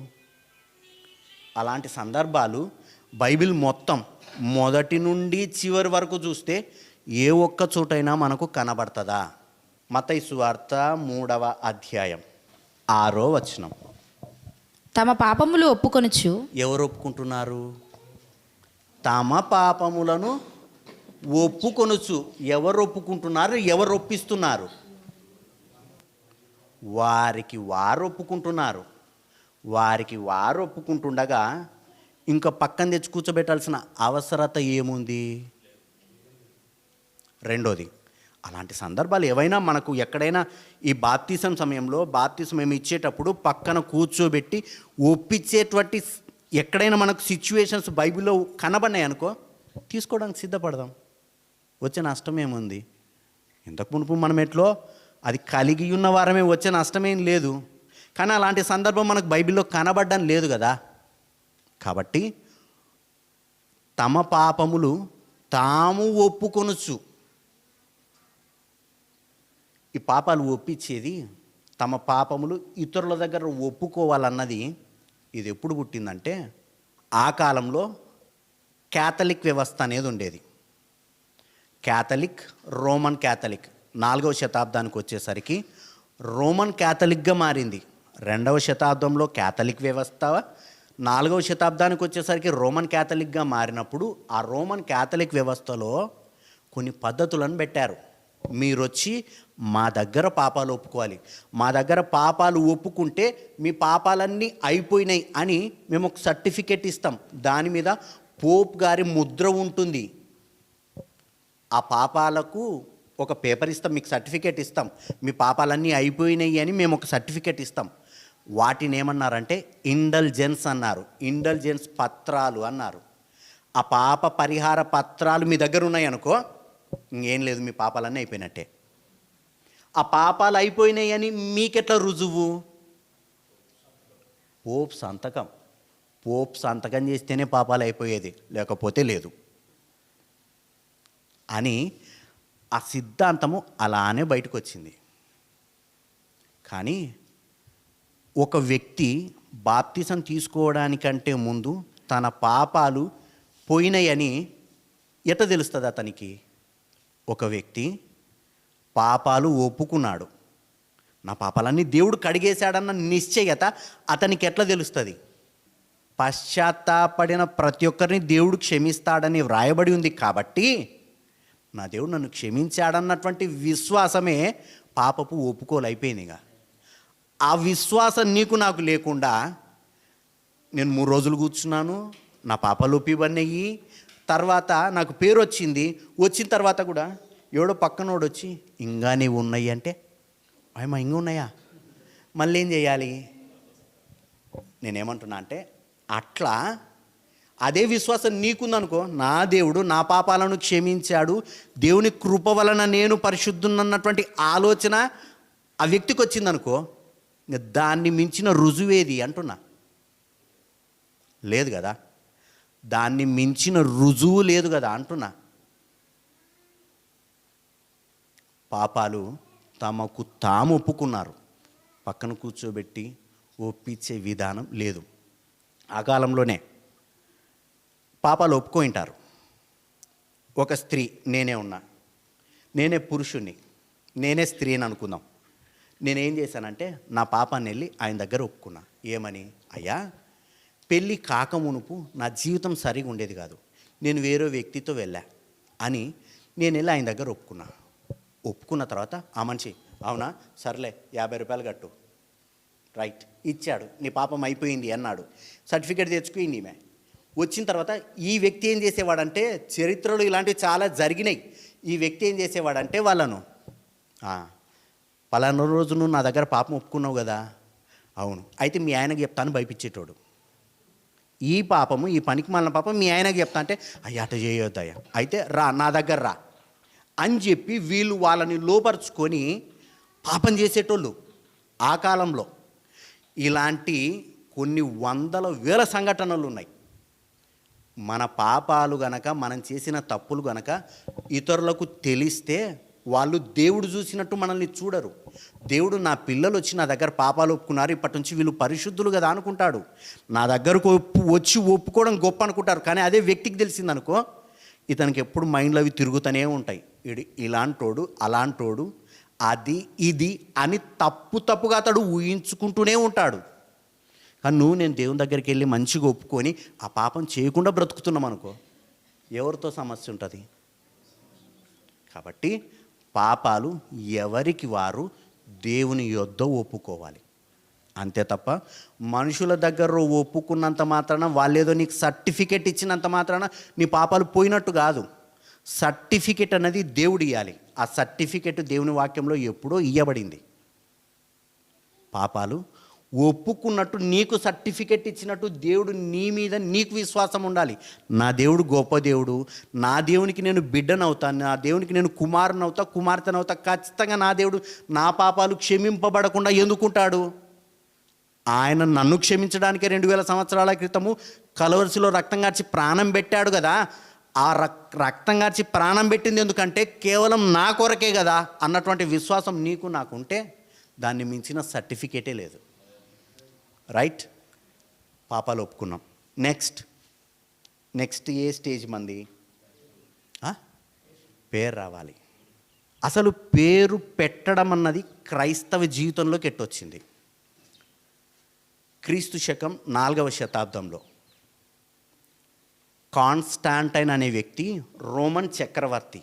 Speaker 1: అలాంటి సందర్భాలు బైబిల్ మొత్తం మొదటి నుండి చివరి వరకు చూస్తే ఏ ఒక్క చోటైనా మనకు కనబడుతుందా? మత్తయి సువార్త 3వ అధ్యాయం 6వ వచనం.
Speaker 3: తమ పాపములు ఒప్పుకొనుచు.
Speaker 1: ఎవరు ఒప్పుకుంటున్నారు? తమ పాపములను ఒప్పుకొనుచు. ఎవరు ఒప్పుకుంటున్నారు? ఎవరు ఒప్పిస్తున్నారు? వారికి వారు ఒప్పుకుంటున్నారు. వారికి వారు ఒప్పుకుంటుండగా ఇంకా పక్కన తెచ్చి కూర్చోబెట్టాల్సిన అవసరత ఏముంది? రెండోది, అలాంటి సందర్భాలు ఏవైనా మనకు ఎక్కడైనా ఈ బాప్తిసం సమయంలో బాప్తిసం ఏమి ఇచ్చేటప్పుడు పక్కన కూర్చోబెట్టి ఒప్పించేటువంటి ఎక్కడైనా మనకు సిచ్యువేషన్స్ బైబిల్లో కనబడినాయి అనుకో, తీసుకోవడానికి సిద్ధపడదాం. వచ్చే నష్టం ఏముంది? ఇంతకు మునుపు మనం ఎట్లో అది కలిగి ఉన్న వారమే, వచ్చే నష్టమేం లేదు. కానీ అలాంటి సందర్భం మనకు బైబిల్లో కనబడడం లేదు కదా. కాబట్టి తమ పాపములు తాము ఒప్పుకొనుచు. ఈ పాపాలు ఒప్పించేది, తమ పాపములు ఇతరుల దగ్గర ఒప్పుకోవాలన్నది ఇది ఎప్పుడు పుట్టిందంటే, ఆ కాలంలో క్యాథలిక్ వ్యవస్థ అనేది ఉండేది. క్యాథలిక్, రోమన్ క్యాథలిక్ 4వ శతాబ్దానికి వచ్చేసరికి రోమన్ క్యాథలిక్గా మారింది. 2వ శతాబ్దంలో క్యాథలిక్ వ్యవస్థ, 4వ శతాబ్దానికి వచ్చేసరికి రోమన్ క్యాథలిక్గా మారినప్పుడు ఆ రోమన్ క్యాథలిక్ వ్యవస్థలో కొన్ని పద్ధతులను పెట్టారు. మీరొచ్చి మా దగ్గర పాపాలు ఒప్పుకోవాలి, మా దగ్గర పాపాలు ఒప్పుకుంటే మీ పాపాలన్నీ అయిపోయినాయి అని మేము ఒక సర్టిఫికెట్ ఇస్తాం. దాని మీద పోప్ గారి ముద్ర ఉంటుంది. ఆ పాపాలకు ఒక పేపర్ ఇస్తాం, మీకు సర్టిఫికెట్ ఇస్తాం, మీ పాపాలన్నీ అయిపోయినాయి అని మేము ఒక సర్టిఫికెట్ ఇస్తాం. వాటిని ఏమన్నారంటే ఇండల్జెన్స్ అన్నారు. ఇండల్జెన్స్ పత్రాలు అన్నారు. ఆ పాప పరిహార పత్రాలు మీ దగ్గర ఉన్నాయనుకో, ఇంకేం లేదు, మీ పాపాలన్నీ అయిపోయినట్టే. ఆ పాపాలు అయిపోయినాయి అని మీకెట్లా రుజువు? పోప్ సంతకం. పోప్ సంతకం చేస్తేనే పాపాలు అయిపోయేది, లేకపోతే లేదు అని ఆ సిద్ధాంతము అలానే బయటకు వచ్చింది. కానీ ఒక వ్యక్తి బాప్తిసం తీసుకోవడానికంటే ముందు తన పాపాలు పోయినాయని ఎట్లా తెలుస్తుంది అతనికి? ఒక వ్యక్తి పాపాలు ఒప్పుకున్నాడు, నా పాపాలన్నీ దేవుడు కడిగేశాడన్న నిశ్చయత అతనికి ఎట్లా తెలుస్తుంది? పశ్చాత్తాపడిన ప్రతి ఒక్కరిని దేవుడు క్షమిస్తాడని వ్రాయబడి ఉంది కాబట్టి నా దేవుడు నన్ను క్షమించాడన్నటువంటి విశ్వాసమే పాపపు ఒప్పుకోలు అయిపోయిందిగా. ఆ విశ్వాసం నీకు నాకు లేకుండా నేను 3 రోజులు కూర్చున్నాను, నా పాపాలు ఒప్పిబడినాయి, తర్వాత నాకు పేరు వచ్చింది, వచ్చిన తర్వాత కూడా ఎవడో పక్కనోడు వచ్చి ఇంకా నీవు ఉన్నాయి అంటే, అయ్యమ్మా ఇంకా ఉన్నాయా, మళ్ళీ ఏం చేయాలి? నేనేమంటున్నా అంటే, అట్లా అదే విశ్వాసం నీకుందనుకో, నా దేవుడు నా పాపాలను క్షమించాడు, దేవుని కృప వలన నేను పరిశుద్ధున్నటువంటి ఆలోచన ఆ వ్యక్తికి వచ్చిందనుకో, ఇంకా దాన్ని మించిన రుజువేది అంటున్నా? లేదు కదా, దాన్ని మించిన రుజువు లేదు కదా అంటున్నా. పాపాలు తమకు తాము ఒప్పుకున్నారు, పక్కన కూర్చోబెట్టి ఒప్పించే విధానం లేదు. ఆ కాలంలోనే పాపాలు ఒప్పుకుంటారు. ఒక స్త్రీ, నేనే ఉన్నా, నేనే పురుషుణ్ణి, నేనే స్త్రీని అనుకుందాం. నేనేం చేశానంటే నా పాపాన్ని వెళ్ళి ఆయన దగ్గర ఒప్పుకున్నా. ఏమని? అయ్యా, పెళ్ళి కాకమునుపు నా జీవితం సరిగా ఉండేది కాదు, నేను వేరే వ్యక్తితో వెళ్ళా అని నేను వెళ్ళి ఆయన దగ్గర ఒప్పుకున్నా. ఒప్పుకున్న తర్వాత ఆ మనిషి, అవునా సర్లే 50 రూపాయలు కట్టు, రైట్ ఇచ్చాడు, నీ పాపం అయిపోయింది అన్నాడు. సర్టిఫికేట్ తెచ్చుకుంది ఈమె. వచ్చిన తర్వాత ఈ వ్యక్తి ఏం చేసేవాడంటే, చరిత్రలో ఇలాంటివి చాలా జరిగినాయి. ఈ వ్యక్తి ఏం చేసేవాడంటే వాళ్ళను, పలానా రోజు నువ్వు నా దగ్గర పాపం ఒప్పుకున్నావు కదా, అవును, అయితే మీ ఆయనకు చెప్తాను భయపించేటోడు. ఈ పాపము, ఈ పనికి మాలిన పాపం మీ ఆయనకు చెప్తా అంటే, అయ్యా అట చేయొద్దయ్యా, అయితే రా నా దగ్గర రా అని చెప్పి వీళ్ళు వాళ్ళని లోపరుచుకొని పాపం చేసేటోళ్ళు. ఆ కాలంలో ఇలాంటి కొన్ని వందల వేల సంఘటనలు ఉన్నాయి. మన పాపాలు గనక, మనం చేసిన తప్పులు గనక ఇతరులకు తెలిస్తే వాళ్ళు దేవుడు చూసినట్టు మనల్ని చూడరు. దేవుడు నా పిల్లలు వచ్చి నా దగ్గర పాపాలు ఒప్పుకున్నారు, ఇప్పటి నుంచి వీళ్ళు పరిశుద్ధులు కదా అనుకుంటాడు. నా దగ్గరకు వచ్చి ఒప్పుకోవడం గొప్ప అనుకుంటారు. కానీ అదే వ్యక్తికి తెలిసిందనుకో, ఇతనికి ఎప్పుడు మైండ్లో అవి తిరుగుతూనే ఉంటాయి. ఇలాంటోడు, అలాంటోడు, అది ఇది అని తప్పుగా అతడు ఊహించుకుంటూనే ఉంటాడు. కానీ నేను దేవుని దగ్గరికి వెళ్ళి మంచిగా ఒప్పుకొని ఆ పాపం చేయకుండా బ్రతుకుతున్నాం అనుకో, ఎవరితో సమస్య ఉంటుంది? కాబట్టి పాపాలు ఎవరికి వారు దేవుని యొద్ద ఒప్పుకోవాలి, అంతే తప్ప మనుషుల దగ్గర ఒప్పుకున్నంత మాత్రాన, వాళ్ళేదో నీకు సర్టిఫికెట్ ఇచ్చినంత మాత్రాన నీ పాపాలు పోయినట్టు కాదు. సర్టిఫికెట్ అనేది దేవుడు ఇవ్వాలి. ఆ సర్టిఫికెట్ దేవుని వాక్యంలో ఎప్పుడో ఇవ్వబడింది. పాపాలు ఒప్పుకున్నట్టు నీకు సర్టిఫికెట్ ఇచ్చినట్టు దేవుడు నీ మీద నీకు విశ్వాసం ఉండాలి. నా దేవుడు గొప్ప దేవుడు, నా దేవునికి నేను బిడ్డనవుతాను, నా దేవునికి నేను కుమారునవుతా, కుమార్తెనవుతా, ఖచ్చితంగా నా దేవుడు నా పాపాలు క్షమింపబడకుండా ఎందుకుంటాడు? ఆయన నన్ను క్షమించడానికే 2000 సంవత్సరాల క్రితము కలవరిసిలో రక్తం కార్చి ప్రాణం పెట్టాడు కదా. ఆ రక్తం కార్చి ప్రాణం పెట్టింది ఎందుకంటే కేవలం నా కొరకే కదా అన్నటువంటి విశ్వాసం నీకు నాకుంటే దాన్ని మించిన సర్టిఫికేటే లేదు. రైట్? పాపాలు ఒప్పుకున్నాం. నెక్స్ట్ ఏ స్టేజ్ మంది? పేరు రావాలి. అసలు పేరు పెట్టడం అన్నది క్రైస్తవ జీవితంలోకి ఎట్టొచ్చింది. క్రీస్తు శకం 4వ శతాబ్దంలో కాన్స్టాంటైన్ అనే వ్యక్తి రోమన్ చక్రవర్తి.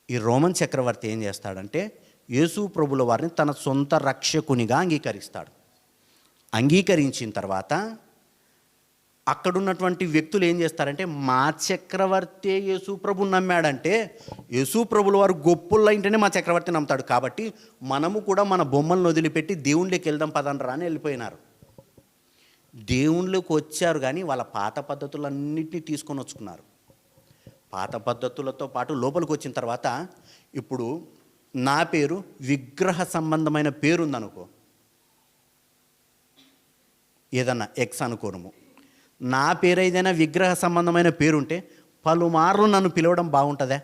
Speaker 1: ఈ రోమన్ చక్రవర్తి ఏం చేస్తాడంటే యేసు ప్రభుల వారిని తన సొంత రక్షకునిగా అంగీకరిస్తాడు. అంగీకరించిన తర్వాత అక్కడున్నటువంటి వ్యక్తులు ఏం చేస్తారంటే మా చక్రవర్తి యేసు ప్రభుని నమ్మాడంటే యేసు ప్రభుల వారు గొప్పలు ఇంటనే మా చక్రవర్తి నమ్ముతాడు కాబట్టి మనము కూడా మన బొమ్మలను వదిలిపెట్టి దేవుళ్ళకి వెళ్దాం పదండ్రా అని వెళ్ళిపోయినారు. దేవుళ్ళకి వచ్చారు కానీ వాళ్ళ పాత పద్ధతులన్నింటినీ తీసుకొని వచ్చుకున్నారు. పాత పద్ధతులతో పాటు లోపలికి వచ్చిన తర్వాత ఇప్పుడు నా పేరు విగ్రహ సంబంధమైన పేరు ఉందనుకో, ఏదన్నా ఎక్స్ అనుకోనము, నా పేరు ఏదైనా విగ్రహ సంబంధమైన పేరుంటే పలుమార్లు నన్ను పిలవడం బాగుంటుందా?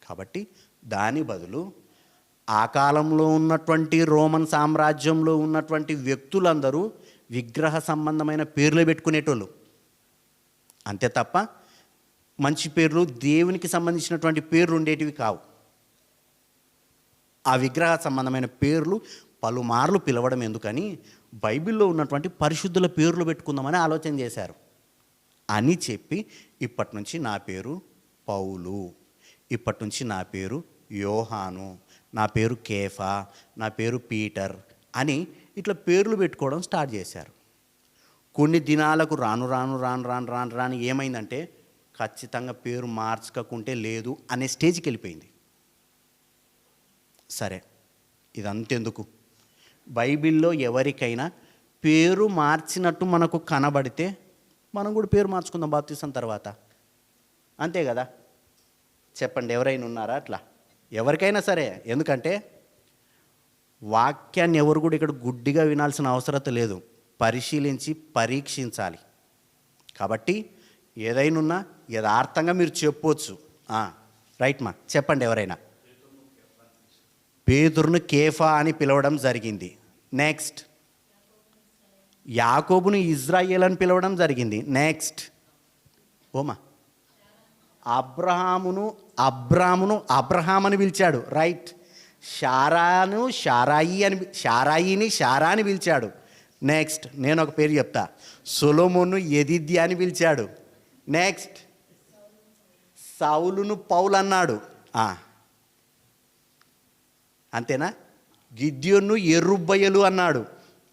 Speaker 1: కాబట్టి దాని బదులు ఆ కాలంలో ఉన్నటువంటి రోమన్ సామ్రాజ్యంలో ఉన్నటువంటి వ్యక్తులందరూ విగ్రహ సంబంధమైన పేర్లు పెట్టుకునేటోళ్ళు. అంతే తప్ప మంచి పేర్లు దేవునికి సంబంధించినటువంటి పేర్లు ఉండేటివి కావు. ఆ విగ్రహ సంబంధమైన పేర్లు పలుమార్లు పిలవడం ఎందుకని బైబిల్లో ఉన్నటువంటి పరిశుద్ధుల పేర్లు పెట్టుకుందామని ఆలోచన చేశారు. అని చెప్పి ఇప్పటి నుంచి నా పేరు పౌలు, ఇప్పటి నుంచి నా పేరు యోహాను, నా పేరు కేఫా, నా పేరు పీటర్ అని ఇట్లా పేర్లు పెట్టుకోవడం స్టార్ట్ చేశారు. కొన్ని దినాలకు రాను ఏమైందంటే ఖచ్చితంగా పేరు మార్చకుంటే లేదు అనే స్టేజ్కి వెళ్ళిపోయింది. సరే, ఇదంతెందుకు, బైబిల్లో ఎవరికైనా పేరు మార్చినట్టు మనకు కనబడితే మనం కూడా పేరు మార్చుకుందాం బాప్తిసం తర్వాత. అంతే కదా? చెప్పండి, ఎవరైనా ఉన్నారా అట్లా? ఎవరికైనా సరే. ఎందుకంటే వాక్యాన్ని ఎవరు కూడా ఇక్కడ గుడ్డిగా వినాల్సిన అవసరం లేదు, పరిశీలించి పరీక్షించాలి. కాబట్టి ఏదైనా ఉన్నా యథార్థంగా మీరు చెప్పవచ్చు. రైట్ మా, చెప్పండి ఎవరైనా. పేతురును కేఫా అని పిలవడం జరిగింది. నెక్స్ట్, యాకోబును ఇజ్రాయేల్ అని పిలవడం జరిగింది. నెక్స్ట్, ఓమా, అబ్రాహామును అబ్రహాం అని పిలిచాడు. రైట్. షారాయిని షారా అని పిలిచాడు. నెక్స్ట్, నేను ఒక పేరు చెప్తా, సొలొమోను యెదిద్యా అని పిలిచాడు. నెక్స్ట్, సౌలును పౌలు అన్నాడు. అంతేనా? గిద్యోను యెరుబ్బయలు అన్నాడు.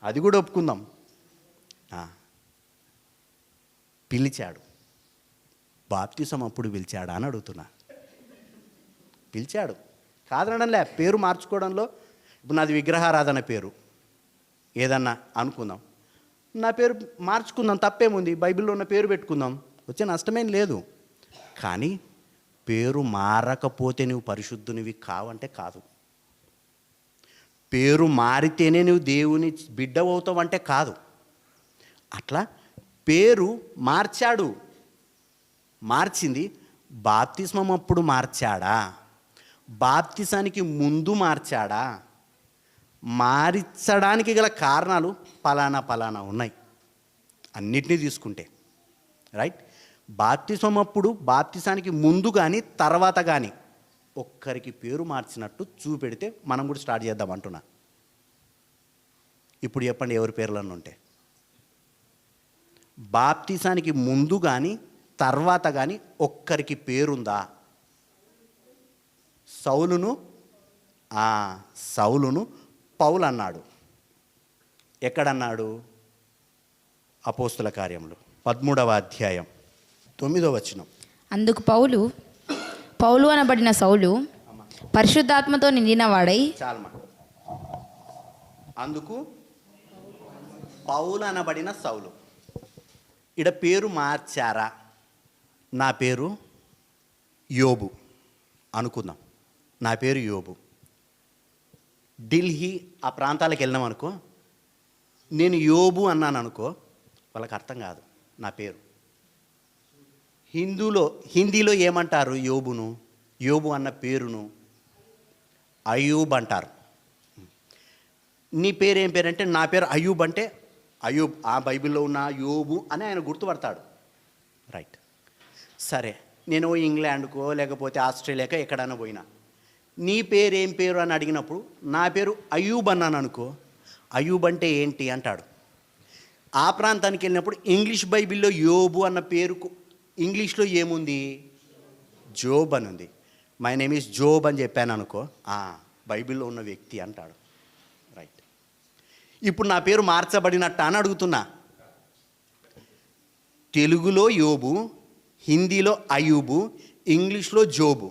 Speaker 1: అది కూడా ఒప్పుకుందాం. పిలిచాడు. బాప్తిసం అప్పుడు పిలిచాడా అని అడుగుతున్నా. పిలిచాడు, కాదనడంలే. పేరు మార్చుకోవడంలో ఇప్పుడు నాది విగ్రహారాధన పేరు ఏదన్నా అనుకుందాం, నా పేరు మార్చుకుందాం, తప్పేముంది? బైబిల్లో ఉన్న పేరు పెట్టుకుందాం, వచ్చే నష్టమేం లేదు. కానీ పేరు మారకపోతే నువ్వు పరిశుద్ధునివి కావంటే కాదు. పేరు మారితేనే నువ్వు దేవుని బిడ్డవవుతావంటే కాదు. అట్లా పేరు మార్చాడు. మార్చింది బాప్తిస్మం అప్పుడు మార్చాడా? బాప్తిసానికి ముందు మార్చాడా? మార్చడానికి గల కారణాలు పలానా ఉన్నాయి అన్నిటినీ తీసుకుంటే. రైట్. బాప్తిస్మం అప్పుడు, బాప్తిసానికి ముందు కానీ తర్వాత కానీ ఒక్కరికి పేరు మార్చినట్టు చూపెడితే మనం కూడా స్టార్ట్ చేద్దాం అంటున్నా. ఇప్పుడు చెప్పండి, ఎవరి పేర్లన్నీ ఉంటే? బాప్తిసానికి ముందు కానీ తర్వాత కానీ ఒక్కరికి పేరుందా? సౌలును పౌలు అన్నాడు. ఎక్కడన్నాడు? అపోస్తుల కార్యములు 13వ అధ్యాయం 9వ వచనం.
Speaker 3: అందుకు పౌలు అనబడిన సౌలు పరిశుద్ధాత్మతో నిండినవాడై.
Speaker 1: చాలమా. అందుకు పౌలు అనబడిన సౌలు. ఇడ పేరు మార్చారా? నా పేరు యోబు అనుకుందాం. నా పేరు యోబు. ఢిల్లీ ఆ ప్రాంతాలకు వెళ్ళినాం అనుకో, నేను యోబు అన్నాను అనుకో, వాళ్ళకి అర్థం కాదు నా పేరు. హిందీలో ఏమంటారు యోబును? యోబు అన్న పేరును అయూబ్ అంటారు. నీ పేరు ఏం పేరు అంటే, నా పేరు అయూబ్ అంటే అయూబ్ ఆ బైబిల్లో ఉన్న యోబు అని ఆయన గుర్తుపడతాడు. రైట్, సరే. నేను ఇంగ్లాండ్కో లేకపోతే ఆస్ట్రేలియాకో ఎక్కడైనా పోయినా, నీ పేరు ఏం పేరు అని అడిగినప్పుడు నా పేరు అయూబ్ అన్నాను అనుకో, అయూబ్ అంటే ఏంటి అంటాడు. ఆ ప్రాంతానికి వెళ్ళినప్పుడు ఇంగ్లీష్ బైబిల్లో యోబు అన్న పేరుకు ఇంగ్లీష్లో ఏముంది? జోబ్ అని ఉంది. మై నేమ్ ఈస్ జోబ్ అని చెప్పాను అనుకో, బైబిల్లో ఉన్న వ్యక్తి అంటాడు. రైట్, ఇప్పుడు నా పేరు మార్చబడినట్ట అని అడుగుతున్నా. తెలుగులో యోబు, హిందీలో అయూబు, ఇంగ్లీష్లో జోబు.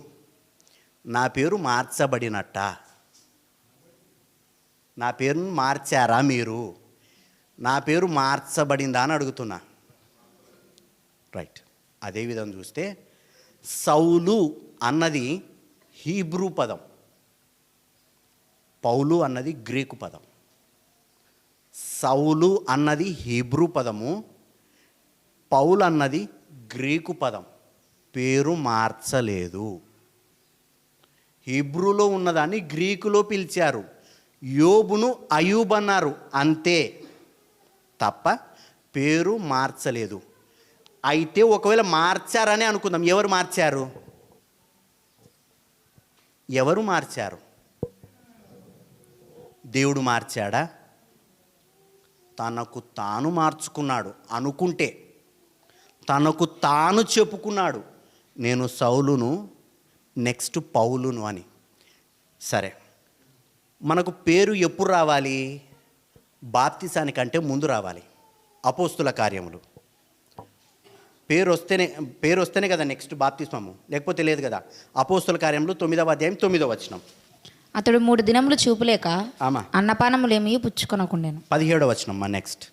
Speaker 1: నా పేరు మార్చబడినట్ట? నా పేరును మార్చారా మీరు? నా పేరు మార్చబడిందా అని అడుగుతున్నా. రైట్, అదేవిధంగా చూస్తే సౌలు అన్నది హీబ్రూ పదం, పౌలు అన్నది గ్రీకు పదం. సౌలు అన్నది హీబ్రూ పదము, పౌలు అన్నది గ్రీకు పదం. పేరు మార్చలేదు. హీబ్రూలో ఉన్నదాన్ని గ్రీకులో పిలిచారు. యోబును అయూబ్ అన్నారు అంతే తప్ప పేరు మార్చలేదు. అయితే ఒకవేళ మార్చారని అనుకుందాం, ఎవరు మార్చారు? ఎవరు మార్చారు? దేవుడు మార్చాడా? తనకు తాను మార్చుకున్నాడు అనుకుంటే, తనకు తాను చెప్పుకున్నాడు, నేను సౌలును నెక్స్ట్ పౌలును అని. సరే, మనకు పేరు ఎప్పుడు రావాలి? బాప్తిసానికంటే ముందు రావాలి. అపోస్తుల కార్యములు పేరు వస్తేనే కదా నెక్స్ట్ బాప్తిస్మము, లేకపోతే లేదు కదా. అపోస్తుల కార్యములు 9వ అధ్యాయం 9వ వచనం.
Speaker 3: అతడు 3 దినములు చూపులేక
Speaker 1: ఆమా
Speaker 3: అన్నపానములేమీ పుచ్చుకొనకుండెను.
Speaker 1: 17వ వచనం నెక్స్ట్.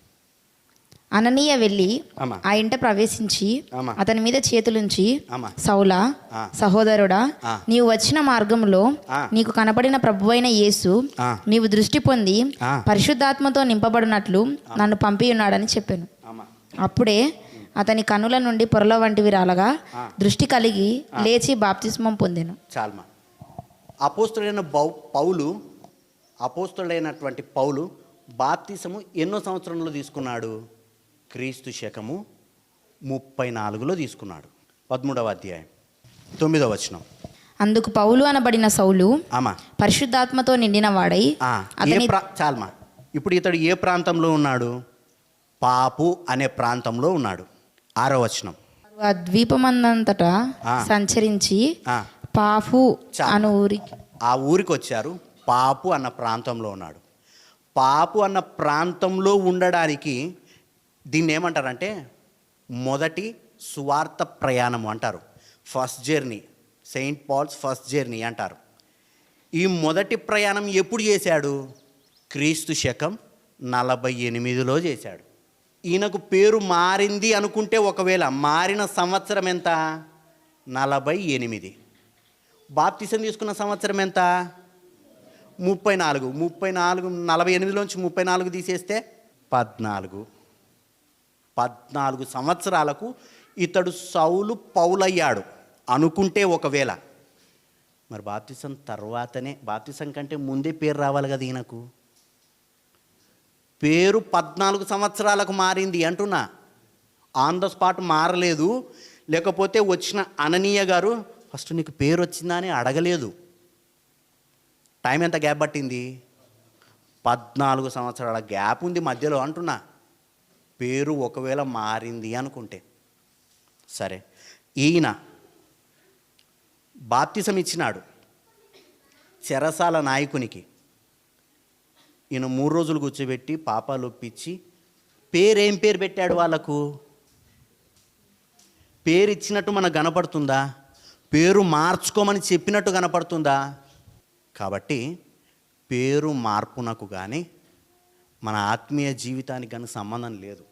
Speaker 3: అననీయ వెళ్ళి
Speaker 1: ఆమా
Speaker 3: ఆ ఇంట ప్రవేశించి
Speaker 1: ఆమా
Speaker 3: అతని మీద చేతులుంచి,
Speaker 1: ఆమా
Speaker 3: సౌలా, సహోదరుడా, నీవు వచ్చిన మార్గంలో నీకు కనపడిన ప్రభువైన యేసు నీవు దృష్టి పొంది పరిశుద్ధాత్మతో నింపబడినట్లు నన్ను పంపి ఉన్నాడని చెప్పాను. అప్పుడే అతని కన్నుల నుండి పొరల వంటివి రాలగా దృష్టి కలిగి లేచి బాప్తిస్మం పొందెను.
Speaker 1: చాల్మా. అపోస్తుడైనటువంటి పౌలు బాప్తిసము ఎన్నో సంవత్సరంలో తీసుకున్నాడు? క్రీస్తు శకము 34లో తీసుకున్నాడు. 13వ అధ్యాయం 9వ వచనం.
Speaker 3: అందుకు పౌలు అనబడిన సౌలు
Speaker 1: ఆమా
Speaker 3: పరిశుద్ధాత్మతో నిండిన వాడై
Speaker 1: చాల్మా. ఇప్పుడు ఇతడు ఏ ప్రాంతంలో ఉన్నాడు? పాపు అనే ప్రాంతంలో ఉన్నాడు. 6వ వచనం.
Speaker 3: ఆ ద్వీపమందంతటా సంచరించి పాపు అను
Speaker 1: ఊరికి వచ్చారు. పాపు అన్న ప్రాంతంలో ఉన్నాడు. పాపు అన్న ప్రాంతంలో ఉండడానికి దీన్ని ఏమంటారంటే మొదటి సువార్త ప్రయాణం అంటారు. First journey, Saint Paul's first journey అంటారు. ఈ మొదటి ప్రయాణం ఎప్పుడు చేశాడు? క్రీస్తు శకం 48లో చేశాడు. ఈయనకు పేరు మారింది అనుకుంటే, ఒకవేళ మారిన సంవత్సరం ఎంత? 48. బాప్తిసం తీసుకున్న సంవత్సరం ఎంత? 34. 48లోంచి 34 తీసేస్తే 14 సంవత్సరాలకు ఇతడు సౌలు పౌలయ్యాడు అనుకుంటే, ఒకవేళ మరి బాప్తిసం తర్వాతనే, బాప్తిసం కంటే ముందే పేరు రావాలి కదా ఈయనకు. పేరు 14 సంవత్సరాలకు మారింది అంటున్నా. ఆన్ ద స్పాట్ మారలేదు. లేకపోతే వచ్చిన అననీయ గారు ఫస్ట్ నీకు పేరు వచ్చిందా అని అడగలేదు. టైం ఎంత గ్యాప్ పట్టింది? 14 సంవత్సరాల గ్యాప్ ఉంది మధ్యలో అంటున్నా. పేరు ఒకవేళ మారింది అనుకుంటే సరే. ఈయన బాప్తిసం ఇచ్చినాడు చెరసాల నాయకునికి. ఈయన 3 రోజులు కూర్చోబెట్టి పాపాలు ఒప్పించి ఏం పేరు పెట్టాడు వాళ్ళకు? పేరు ఇచ్చినట్టు మనకు కనపడుతుందా? పేరు మార్చుకోమని చెప్పినట్టు కనపడుతుందా? కాబట్టి పేరు మార్పునకు కానీ మన ఆత్మీయ జీవితానికి కానీ సంబంధం లేదు.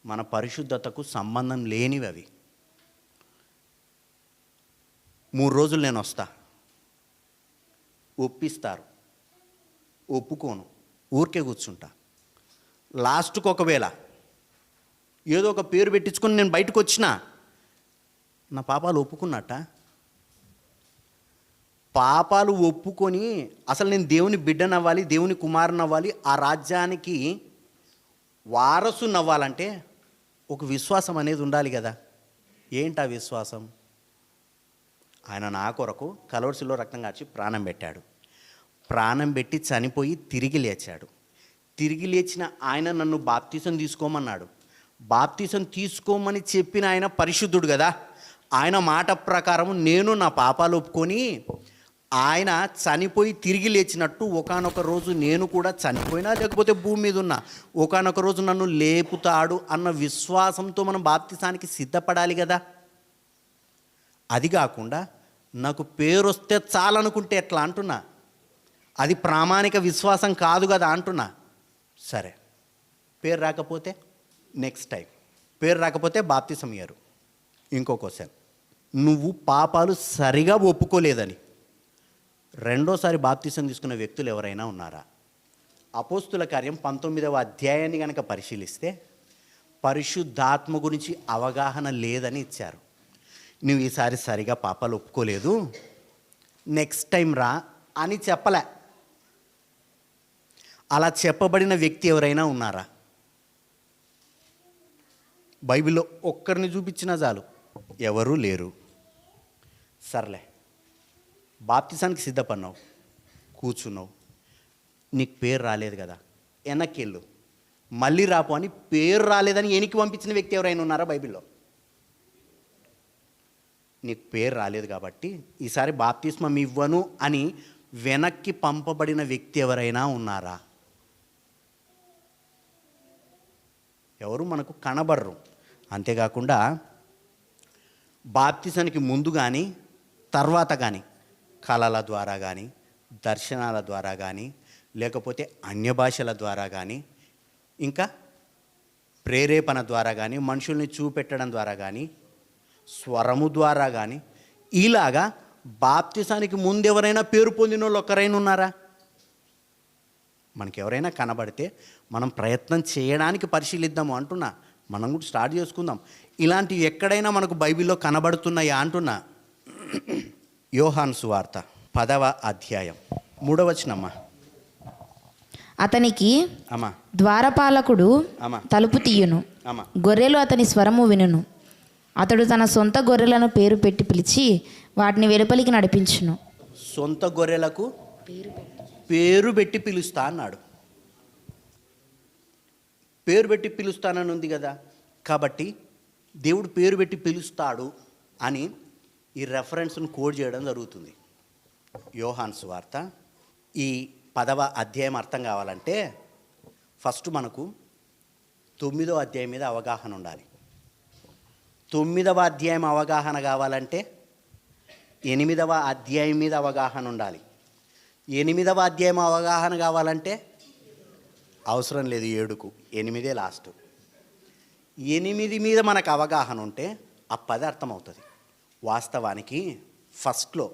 Speaker 1: మన పరిశుద్ధతకు సంబంధం లేనివి అవి. 3 రోజులు నేను వస్తా, ఒప్పిస్తారు, ఒప్పుకోను, ఊరికే కూర్చుంటా. లాస్ట్కి ఒకవేళ ఏదో ఒక పేరు పెట్టించుకొని నేను బయటకు వచ్చినా నా పాపాలు ఒప్పుకున్నట్ట? పాపాలు ఒప్పుకొని అసలు నేను దేవుని బిడ్డనవ్వాలి, దేవుని కుమారునవ్వాలి, ఆ రాజ్యానికి వారసునవ్వాలంటే ఒక విశ్వాసం అనేది ఉండాలి కదా. ఏంటి ఆ విశ్వాసం? ఆయన నా కొరకు కలవరిశిలో రక్తం కార్చి ప్రాణం పెట్టాడు. ప్రాణం పెట్టి చనిపోయి తిరిగి లేచాడు. తిరిగి లేచిన ఆయన నన్ను బాప్తీసం తీసుకోమన్నాడు. బాప్తీసం తీసుకోమని చెప్పిన ఆయన పరిశుద్ధుడు కదా. ఆయన మాట ప్రకారం నేను నా పాపాలు ఒప్పుకొని ఆయన చనిపోయి తిరిగి లేచినట్టు ఒకానొక రోజు నేను కూడా చనిపోయినా లేకపోతే భూమి మీద ఉన్నా ఒకానొక రోజు నన్ను లేపుతాడు అన్న విశ్వాసంతో మనం బాప్తీసానికి సిద్ధపడాలి కదా. అది కాకుండా నాకు పేరు వస్తే చాలనుకుంటే ఎట్లా అంటున్నా? అది ప్రామాణిక విశ్వాసం కాదు కదా అంటున్నా. సరే, పేరు రాకపోతే నెక్స్ట్ టైం పేరు రాకపోతే బాప్తీసం ఇయ్యరు. ఇంకో క్వశ్చన్, నువ్వు పాపాలు సరిగా ఒప్పుకోలేదని రెండోసారి బాప్తీసం తీసుకున్న వ్యక్తులు ఎవరైనా ఉన్నారా? అపోస్తుల కార్యం 19వ అధ్యాయాన్ని కనుక పరిశీలిస్తే పరిశుద్ధాత్మ గురించి అవగాహన లేదని ఇచ్చారు. నువ్వు ఈసారి సరిగా పాపాలు ఒప్పుకోలేదు, నెక్స్ట్ టైం రా అని చెప్పలే. అలా చెప్పబడిన వ్యక్తి ఎవరైనా ఉన్నారా? బైబిల్లో ఒక్కరిని చూపించినా చాలు, ఎవరూ లేరు. సర్లే, బాప్తిసానికి సిద్ధపడినావు, కూర్చున్నావు, నీకు పేరు రాలేదు కదా, వెనక్కి వెళ్ళు, మళ్ళీ రాపు అని పేరు రాలేదని వెనక్కి పంపించిన వ్యక్తి ఎవరైనా ఉన్నారా బైబిల్లో? నీకు పేరు రాలేదు కాబట్టి ఈసారి బాప్తిస్మం ఇవ్వను అని వెనక్కి పంపబడిన వ్యక్తి ఎవరైనా ఉన్నారా? ఎవరు మనకు కనబడరు. అంతేకాకుండా బాప్తిసానికి ముందు కానీ తర్వాత కానీ కళల ద్వారా కానీ దర్శనాల ద్వారా కానీ లేకపోతే అన్య భాషల ద్వారా కానీ ఇంకా ప్రేరేపణ ద్వారా కానీ మనుషుల్ని చూపెట్టడం ద్వారా కానీ స్వరము ద్వారా కానీ ఇలాగా బాప్తిసానికి ముందు ఎవరైనా పేరు పొందిన వాళ్ళు ఒక్కరైనా ఉన్నారా? మనకి ఎవరైనా కనబడితే మనం ప్రయత్నం చేయడానికి పరిశీలిద్దాము అంటున్నా. మనం కూడా స్టార్ట్ చేసుకుందాం. ఇలాంటివి ఎక్కడైనా మనకు బైబిల్లో కనబడుతున్నాయా అంటున్నా. యోహాను సువార్త 10వ అధ్యాయం 3వ వచనమ్మా.
Speaker 3: అతనికి
Speaker 1: అమ్మా
Speaker 3: ద్వారపాలకుడు
Speaker 1: అమ్మా
Speaker 3: తలుపు తీయును,
Speaker 1: అమ్మా
Speaker 3: గొర్రెలు అతని స్వరము వినును. అతడు తన సొంత గొర్రెలను పేరు పెట్టి పిలిచి వాటిని వెలుపలికి నడిపించును.
Speaker 1: సొంత గొర్రెలకు పేరు పెట్టి పిలుస్తా అన్నాడు. పేరు పెట్టి పిలుస్తానని ఉంది కదా, కాబట్టి దేవుడు పేరు పెట్టి పిలుస్తాడు అని ఈ రెఫరెన్స్ను కోడ్ చేయడం జరుగుతుంది. యోహాను సువార్త ఈ 10వ అధ్యాయం అర్థం కావాలంటే ఫస్ట్ మనకు 9వ అధ్యాయం మీద అవగాహన ఉండాలి. 9వ అధ్యాయం అవగాహన కావాలంటే 8వ అధ్యాయం మీద అవగాహన ఉండాలి. 8వ అధ్యాయం అవగాహన కావాలంటే అవసరం లేదు 7కు, 8 లాస్ట్. 8 మీద మనకు అవగాహన ఉంటే ఆ 10 అర్థమవుతుంది. వాస్తవానికి ఫస్ట్లో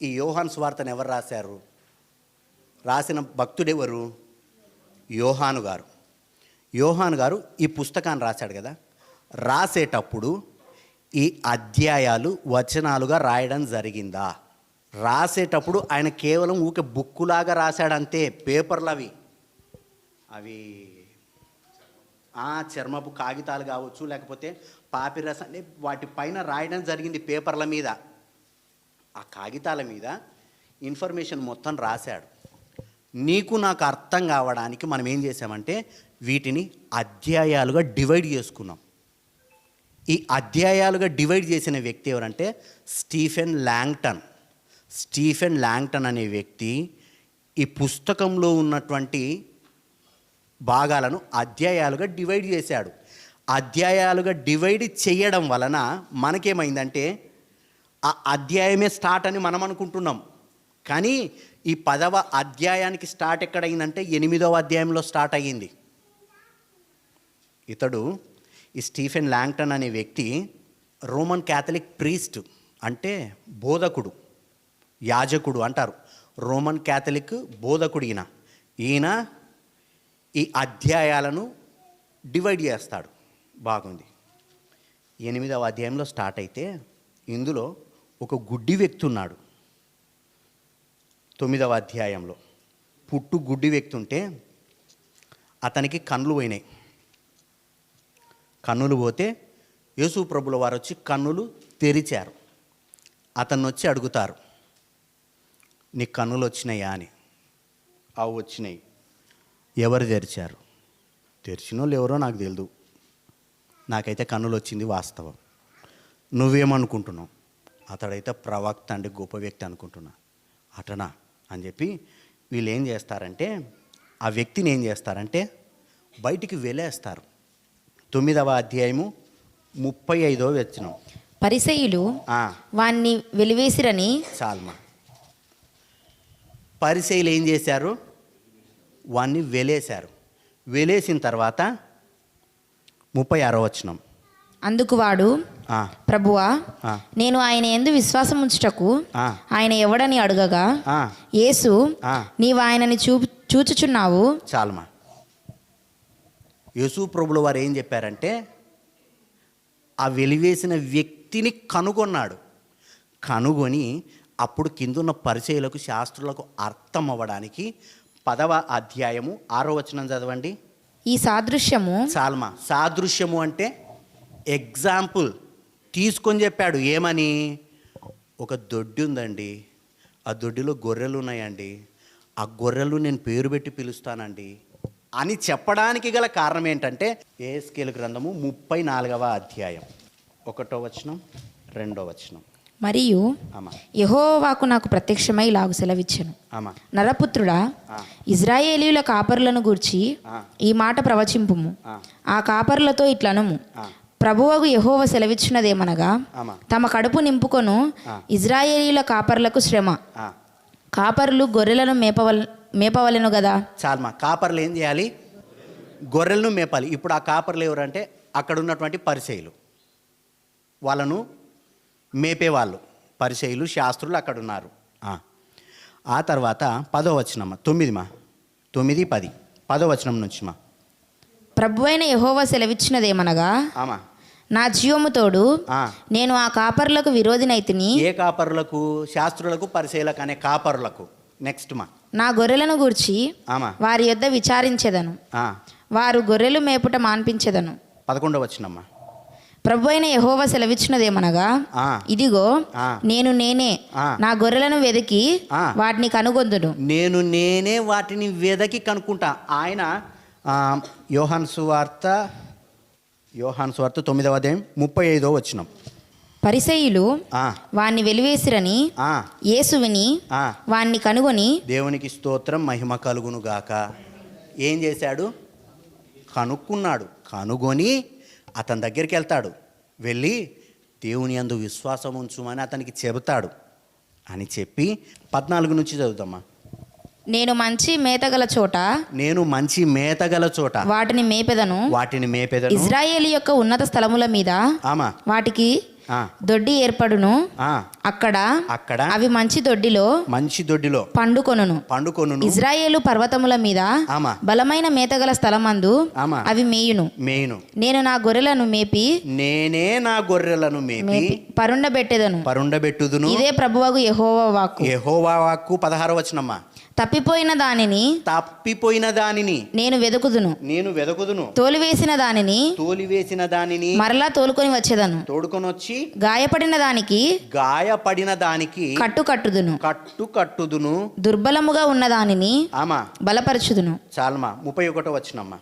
Speaker 1: ఈ యోహాను సువార్తను ఎవరు రాశారు? రాసిన భక్తుడెవరు? యోహాను గారు. యోహాను గారు ఈ పుస్తకాన్ని రాశాడు కదా. రాసేటప్పుడు ఈ అధ్యాయాలు వచనాలుగా రాయడం జరిగిందా? రాసేటప్పుడు ఆయన కేవలం ఊకే బుక్కులాగా రాశాడంతే. పేపర్లు అవి చర్మపు కాగితాలు కావచ్చు, లేకపోతే పాపిరస్ అంటే వాటిపైన రాయడం జరిగింది పేపర్ల మీద. ఆ కాగితాల మీద ఇన్ఫర్మేషన్ మొత్తం రాశాడు. నీకు నాకు అర్థం కావడానికి మనం ఏం చేసామంటే వీటిని అధ్యాయాలుగా డివైడ్ చేసుకున్నాం. ఈ అధ్యాయాలుగా డివైడ్ చేసిన వ్యక్తి ఎవరంటే స్టీఫెన్ ల్యాంగ్టన్. స్టీఫెన్ ల్యాంగ్టన్ అనే వ్యక్తి ఈ పుస్తకంలో ఉన్నటువంటి భాగాలను అధ్యాయాలుగా డివైడ్ చేశాడు. అధ్యాయాలుగా డివైడ్ చేయడం వలన మనకేమైందంటే ఆ అధ్యాయమే స్టార్ట్ అని మనం అనుకుంటున్నాం. కానీ ఈ 10వ అధ్యాయానికి స్టార్ట్ ఎక్కడైందంటే 8వ అధ్యాయంలో స్టార్ట్ అయ్యింది. ఇతడు ఈ స్టీఫెన్ ల్యాంగ్టన్ అనే వ్యక్తి రోమన్ క్యాథలిక్ ప్రీస్ట్, అంటే బోధకుడు, యాజకుడు అంటారు. రోమన్ క్యాథలిక్ బోధకుడు ఈయన ఈ అధ్యాయాలను డివైడ్ చేస్తాడు. బాగుంది. 8వ అధ్యాయంలో స్టార్ట్ అయితే ఇందులో ఒక గుడ్డి వ్యక్తి ఉన్నాడు. 9వ అధ్యాయంలో గుడ్డి వ్యక్తి ఉంటే అతనికి కన్నులు పోయినాయి. కన్నులు పోతే యేసు ప్రభుల వారు వచ్చి కన్నులు తెరిచారు. అతన్ని వచ్చి అడుగుతారు, నీకు కన్నులు వచ్చినాయా అని. అవి వచ్చినాయి. ఎవరు తెరిచారు? తెరిచిన వాళ్ళు ఎవరో నాకు తెలియదు, నాకైతే కన్నులు వచ్చింది వాస్తవం. నువ్వేమనుకుంటున్నావు? అతడైతే ప్రవక్త అంటే గొప్ప వ్యక్తి అనుకుంటున్నా. అటనా అని చెప్పి వీళ్ళు ఏం చేస్తారంటే, ఆ వ్యక్తిని ఏం చేస్తారంటే బయటికి వెలేస్తారు. 9వ అధ్యాయము 35వ వచనం.
Speaker 3: పరిసయ్యులు వాణ్ణి వెలివేసిరని.
Speaker 1: చాల్మా. పరిసయ్యులు ఏం చేశారు? వాణ్ణి వెలేశారు. వెలేసిన తర్వాత 36వ వచనం.
Speaker 3: అందుకు వాడు, ప్రభువా, నేను ఆయన యందు విశ్వాసం ఉంచుటకు ఆయన ఎవడని అడగగా, యేసు, నీవు ఆయనని చూచుచున్నావు.
Speaker 1: చాలమా. యేసు ప్రభుల వారు ఏం చెప్పారంటే, ఆ వెలివేసిన వ్యక్తిని కనుగొన్నాడు. కనుగొని అప్పుడు కిందున్న పరిచయులకు, శాస్త్రులకు అర్థం అవ్వడానికి 10వ అధ్యాయము 6వ వచనం చదవండి.
Speaker 3: ఈ సాదృశ్యము.
Speaker 1: చాలమా. సాదృశ్యము అంటే ఎగ్జాంపుల్ తీసుకొని చెప్పాడు. ఏమని? ఒక దొడ్డి ఉందండి, ఆ దొడ్డిలో గొర్రెలు ఉన్నాయండి, ఆ గొర్రెలు నేను పేరు పెట్టి పిలుస్తానండి అని చెప్పడానికి గల కారణం ఏంటంటే, యెహెజ్కేలు గ్రంథము 34వ అధ్యాయం 1వ వచనం 2వ వచనం.
Speaker 3: మరియు యెహోవాకు నాకు ప్రత్యక్షమై ఇలాగు సెలవిచ్చెను, నరపుత్రుడా, ఇజ్రాయేలీయుల కాపరులను గూర్చి ఈ మాట ప్రవచింపుము. ఆ కాపరులతో ఇట్లనుము, ప్రభువగు యెహోవా సెలవిచ్చినదేమనగా, తమ కడుపు నింపుకొను ఇజ్రాయేలీయుల కాపరులకు శ్రమ. కాపరులు గొర్రెలను మేపవలెను కదా.
Speaker 1: చాలమా. కాపర్లు ఏం చేయాలి? గొర్రెలను మేపాలి. ఇప్పుడు ఆ కాపర్లు ఎవరంటే అక్కడ ఉన్నటువంటి పరిసయ్యులు, వాళ్ళను మేపేవాళ్ళు. పరిసయ్యులు, శాస్త్రులు అక్కడ ఉన్నారు. ఆ తర్వాత 10వ వచనం. 9, 10. 10వ వచనం నుంచి మా.
Speaker 3: ప్రభువైన యెహోవా సెలవిచ్చినదేమనగా, నా జీవము తోడు నేను ఆ కాపరులకు విరోధినైతిని.
Speaker 1: ఏ కాపరులకు? శాస్త్రులకు, పరిసయ్యులకు అనే కాపరులకు. నెక్స్ట్ మా.
Speaker 3: నా గొర్రెలను గూర్చి వారి యొద్ద విచారించెదను, వారు గొర్రెలు మేపుట మాన్పించెదను.
Speaker 1: 11వ వచనమ్మా.
Speaker 3: ప్రభువైన యెహోవా సెలవిచ్చినదేమనగా, ఇదిగో నేనే నా గొర్రెలను వెదికి వాటిని కనుగొందును.
Speaker 1: నేనే వాటిని వెదకి కనుక్కుంటా. ఆయన యోహాను సువార్త 9వ అధ్యాయం 35వ వచనం.
Speaker 3: పరిసయ్యులు వాణ్ణి వెలివేసిరని యేసు విని వాణ్ణి కనుగొని,
Speaker 1: దేవునికి స్తోత్రం, మహిమ కలుగును గాక. ఏం చేశాడు? కనుక్కున్నాడు. కనుగొని అతని దగ్గరికి వెళ్తాడు. వెళ్ళి దేవుని యందు విశ్వాసం ఉంచుమని అతనికి చెబుతాడు అని చెప్పి 14 నుంచి చదువుతామా.
Speaker 3: నేను మంచి మేతగల చోట వాటిని మేపెదను. ఇజ్రాయేలు యొక్క ఉన్నత స్థలముల మీద వాటికి దొడ్డి ఏర్పడును. అక్కడ అవి మంచి దొడ్డిలో పండుకొనును. ఇజ్రాయేలు పర్వతముల మీద బలమైన మేతగల స్థలమందు అవి మేయును. నేను నా గొర్రెలను మేపి పరుండబెట్టుదును. ఇదే ప్రభువగు యెహోవా వాక్కు. 16వ వచనమ్మా. తప్పిపోయిన దానిని నేను వెదుకుదును. తోలివేసిన దానిని మరలా తోలుకొని వచ్చి గాయపడిన దానికి కట్టుదును. దుర్బలముగా ఉన్న దానిని బలపరచుదును.
Speaker 1: చాలమా. 31వ వచనమ్మా.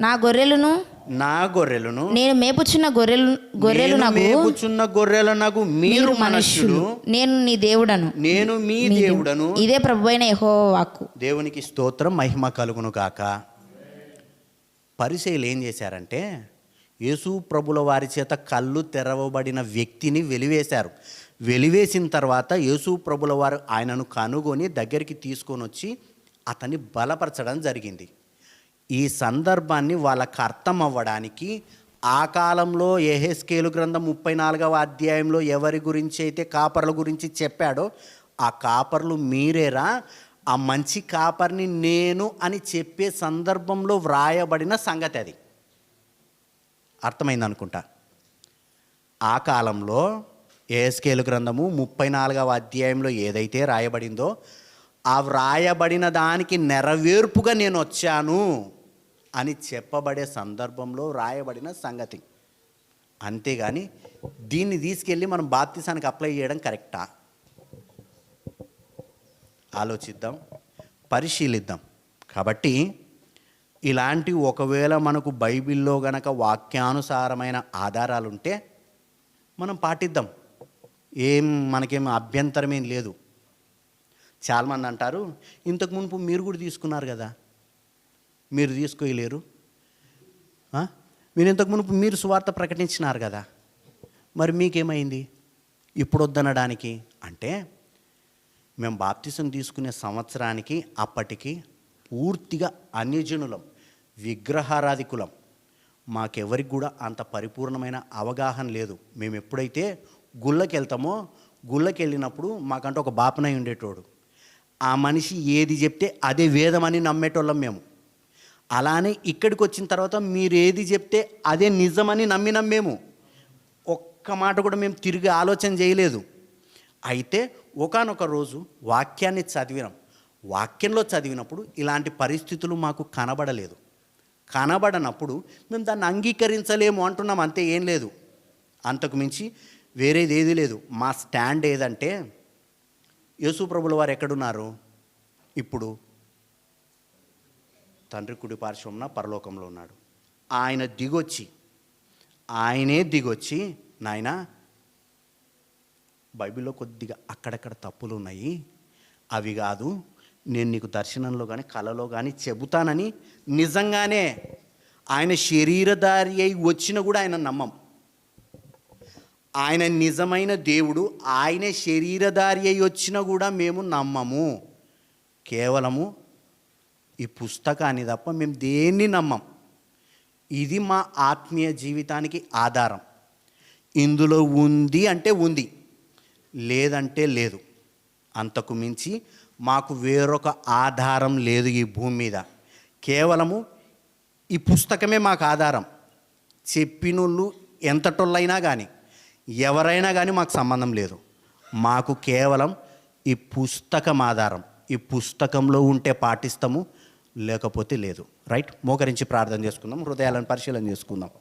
Speaker 3: నా గొర్రెలను నేను మేపుచున్న గొర్రెలునగు మీరు మనుష్యులు, నేను నీ దేవుడను. ఇదే ప్రభువైన యెహోవా వాక్కు.
Speaker 1: దేవునికి స్తోత్రం, మహిమ కలుగును గాక. పరిసయ్యులు ఏం చేశారంటే, యేసు ప్రభుల వారి చేత కళ్ళు తెరవబడిన వ్యక్తిని వెలివేశారు. వెలివేసిన తర్వాత యేసు ప్రభుల వారు ఆయనను కనుగొని దగ్గరికి తీసుకొని వచ్చి అతన్ని బలపరచడం జరిగింది. ఈ సందర్భాన్ని వాళ్ళకు అర్థం అవ్వడానికి ఆ కాలంలో యెహెజ్కేలు గ్రంథం 34వ అధ్యాయంలో ఎవరి గురించి అయితే కాపర్ల గురించి చెప్పాడో, ఆ కాపర్లు మీరేరా, ఆ మంచి కాపరిని నేను అని చెప్పే సందర్భంలో వ్రాయబడిన సంగతి అది. అర్థమైంది అనుకుంటా. ఆ కాలంలో యెహెజ్కేలు గ్రంథము 34వ అధ్యాయంలో ఏదైతే రాయబడిందో ఆ వ్రాయబడిన దానికి నెరవేర్పుగా నేను వచ్చాను అని చెప్పబడే సందర్భంలో రాయబడిన సంగతి. అంతేగాని దీన్ని తీసుకెళ్ళి మనం బాప్తిసానికి అప్లై చేయడం కరెక్టా? ఆలోచిద్దాం, పరిశీలిద్దాం. కాబట్టి ఇలాంటి ఒకవేళ మనకు బైబిల్లో గనక వాక్యానుసారమైన ఆధారాలుంటే మనం పాటిద్దాం. మనకేం అభ్యంతరమేం లేదు. చాలామంది అంటారు, ఇంతకు మునుపు మీరు కూడా తీసుకున్నారు కదా, మీరు తీసుకోలేరు, మీరు ఇంతకు మునుపు మీరు సువార్త ప్రకటించినారు కదా, మరి మీకేమైంది ఇప్పుడు వద్దనడానికి? అంటే మేము బాప్తిసం తీసుకునే సంవత్సరానికి అప్పటికి పూర్తిగా అన్యజనులం, విగ్రహారాధికులం. మాకెవరికి కూడా అంత పరిపూర్ణమైన అవగాహన లేదు. మేము ఎప్పుడైతే గుళ్ళకి వెళ్తామో గుళ్ళకి వెళ్ళినప్పుడు మాకంటూ ఒక బాపనై ఉండేటోడు. ఆ మనిషి ఏది చెప్తే అదే వేదమని నమ్మేటోళ్ళం మేము. అలానే ఇక్కడికి వచ్చిన తర్వాత మీరు ఏది చెప్తే అదే నిజమని నమ్మినాం మేము. ఒక్క మాట కూడా మేము తిరిగి ఆలోచన చేయలేదు. అయితే ఒకానొక రోజు వాక్యాన్ని చదివినాం. వాక్యంలో చదివినప్పుడు ఇలాంటి పరిస్థితులు మాకు కనబడలేదు. కనబడనప్పుడు మేము దాన్ని అంగీకరించలేము అంటున్నాం, అంతే, ఏం లేదు. అంతకు మించి వేరేది ఏది లేదు. మా స్టాండ్ ఏదంటే యేసు ప్రభుల వారు ఎక్కడున్నారు? ఇప్పుడు తండ్రి కుడి పార్శ్వమున పరలోకంలో ఉన్నాడు. ఆయనే దిగొచ్చి నాయనా బైబిల్లో కొద్దిగా అక్కడక్కడ తప్పులు ఉన్నాయి, అవి కాదు, నేను నీకు దర్శనంలో కానీ కలలో కానీ చెబుతానని నిజంగానే ఆయన శరీరధారి అయి వచ్చిన కూడా ఆయన నమ్మం. ఆయన నిజమైన దేవుడు, ఆయనే శరీరధారి అయి వచ్చినా కూడా మేము నమ్మము. కేవలము ఈ పుస్తకాన్ని తప్ప మేము దేన్ని నమ్మం. ఇది మా ఆత్మీయ జీవితానికి ఆధారం. ఇందులో ఉంది అంటే ఉంది, లేదంటే లేదు. అంతకు మించి మాకు వేరొక ఆధారం లేదు ఈ భూమి మీద. కేవలము ఈ పుస్తకమే మాకు ఆధారం. చెప్పినోళ్ళు ఎంతటోళ్ళైనా కానీ ఎవరైనా కానీ మాకు సంబంధం లేదు. మాకు కేవలం ఈ పుస్తకం ఆధారం. ఈ పుస్తకంలో ఉంటే పాటిస్తాము, లేకపోతే లేదు. రైట్? మోకరించి ప్రార్థన చేసుకుందాం, హృదయాలను పరిశీలన చేసుకుందాం.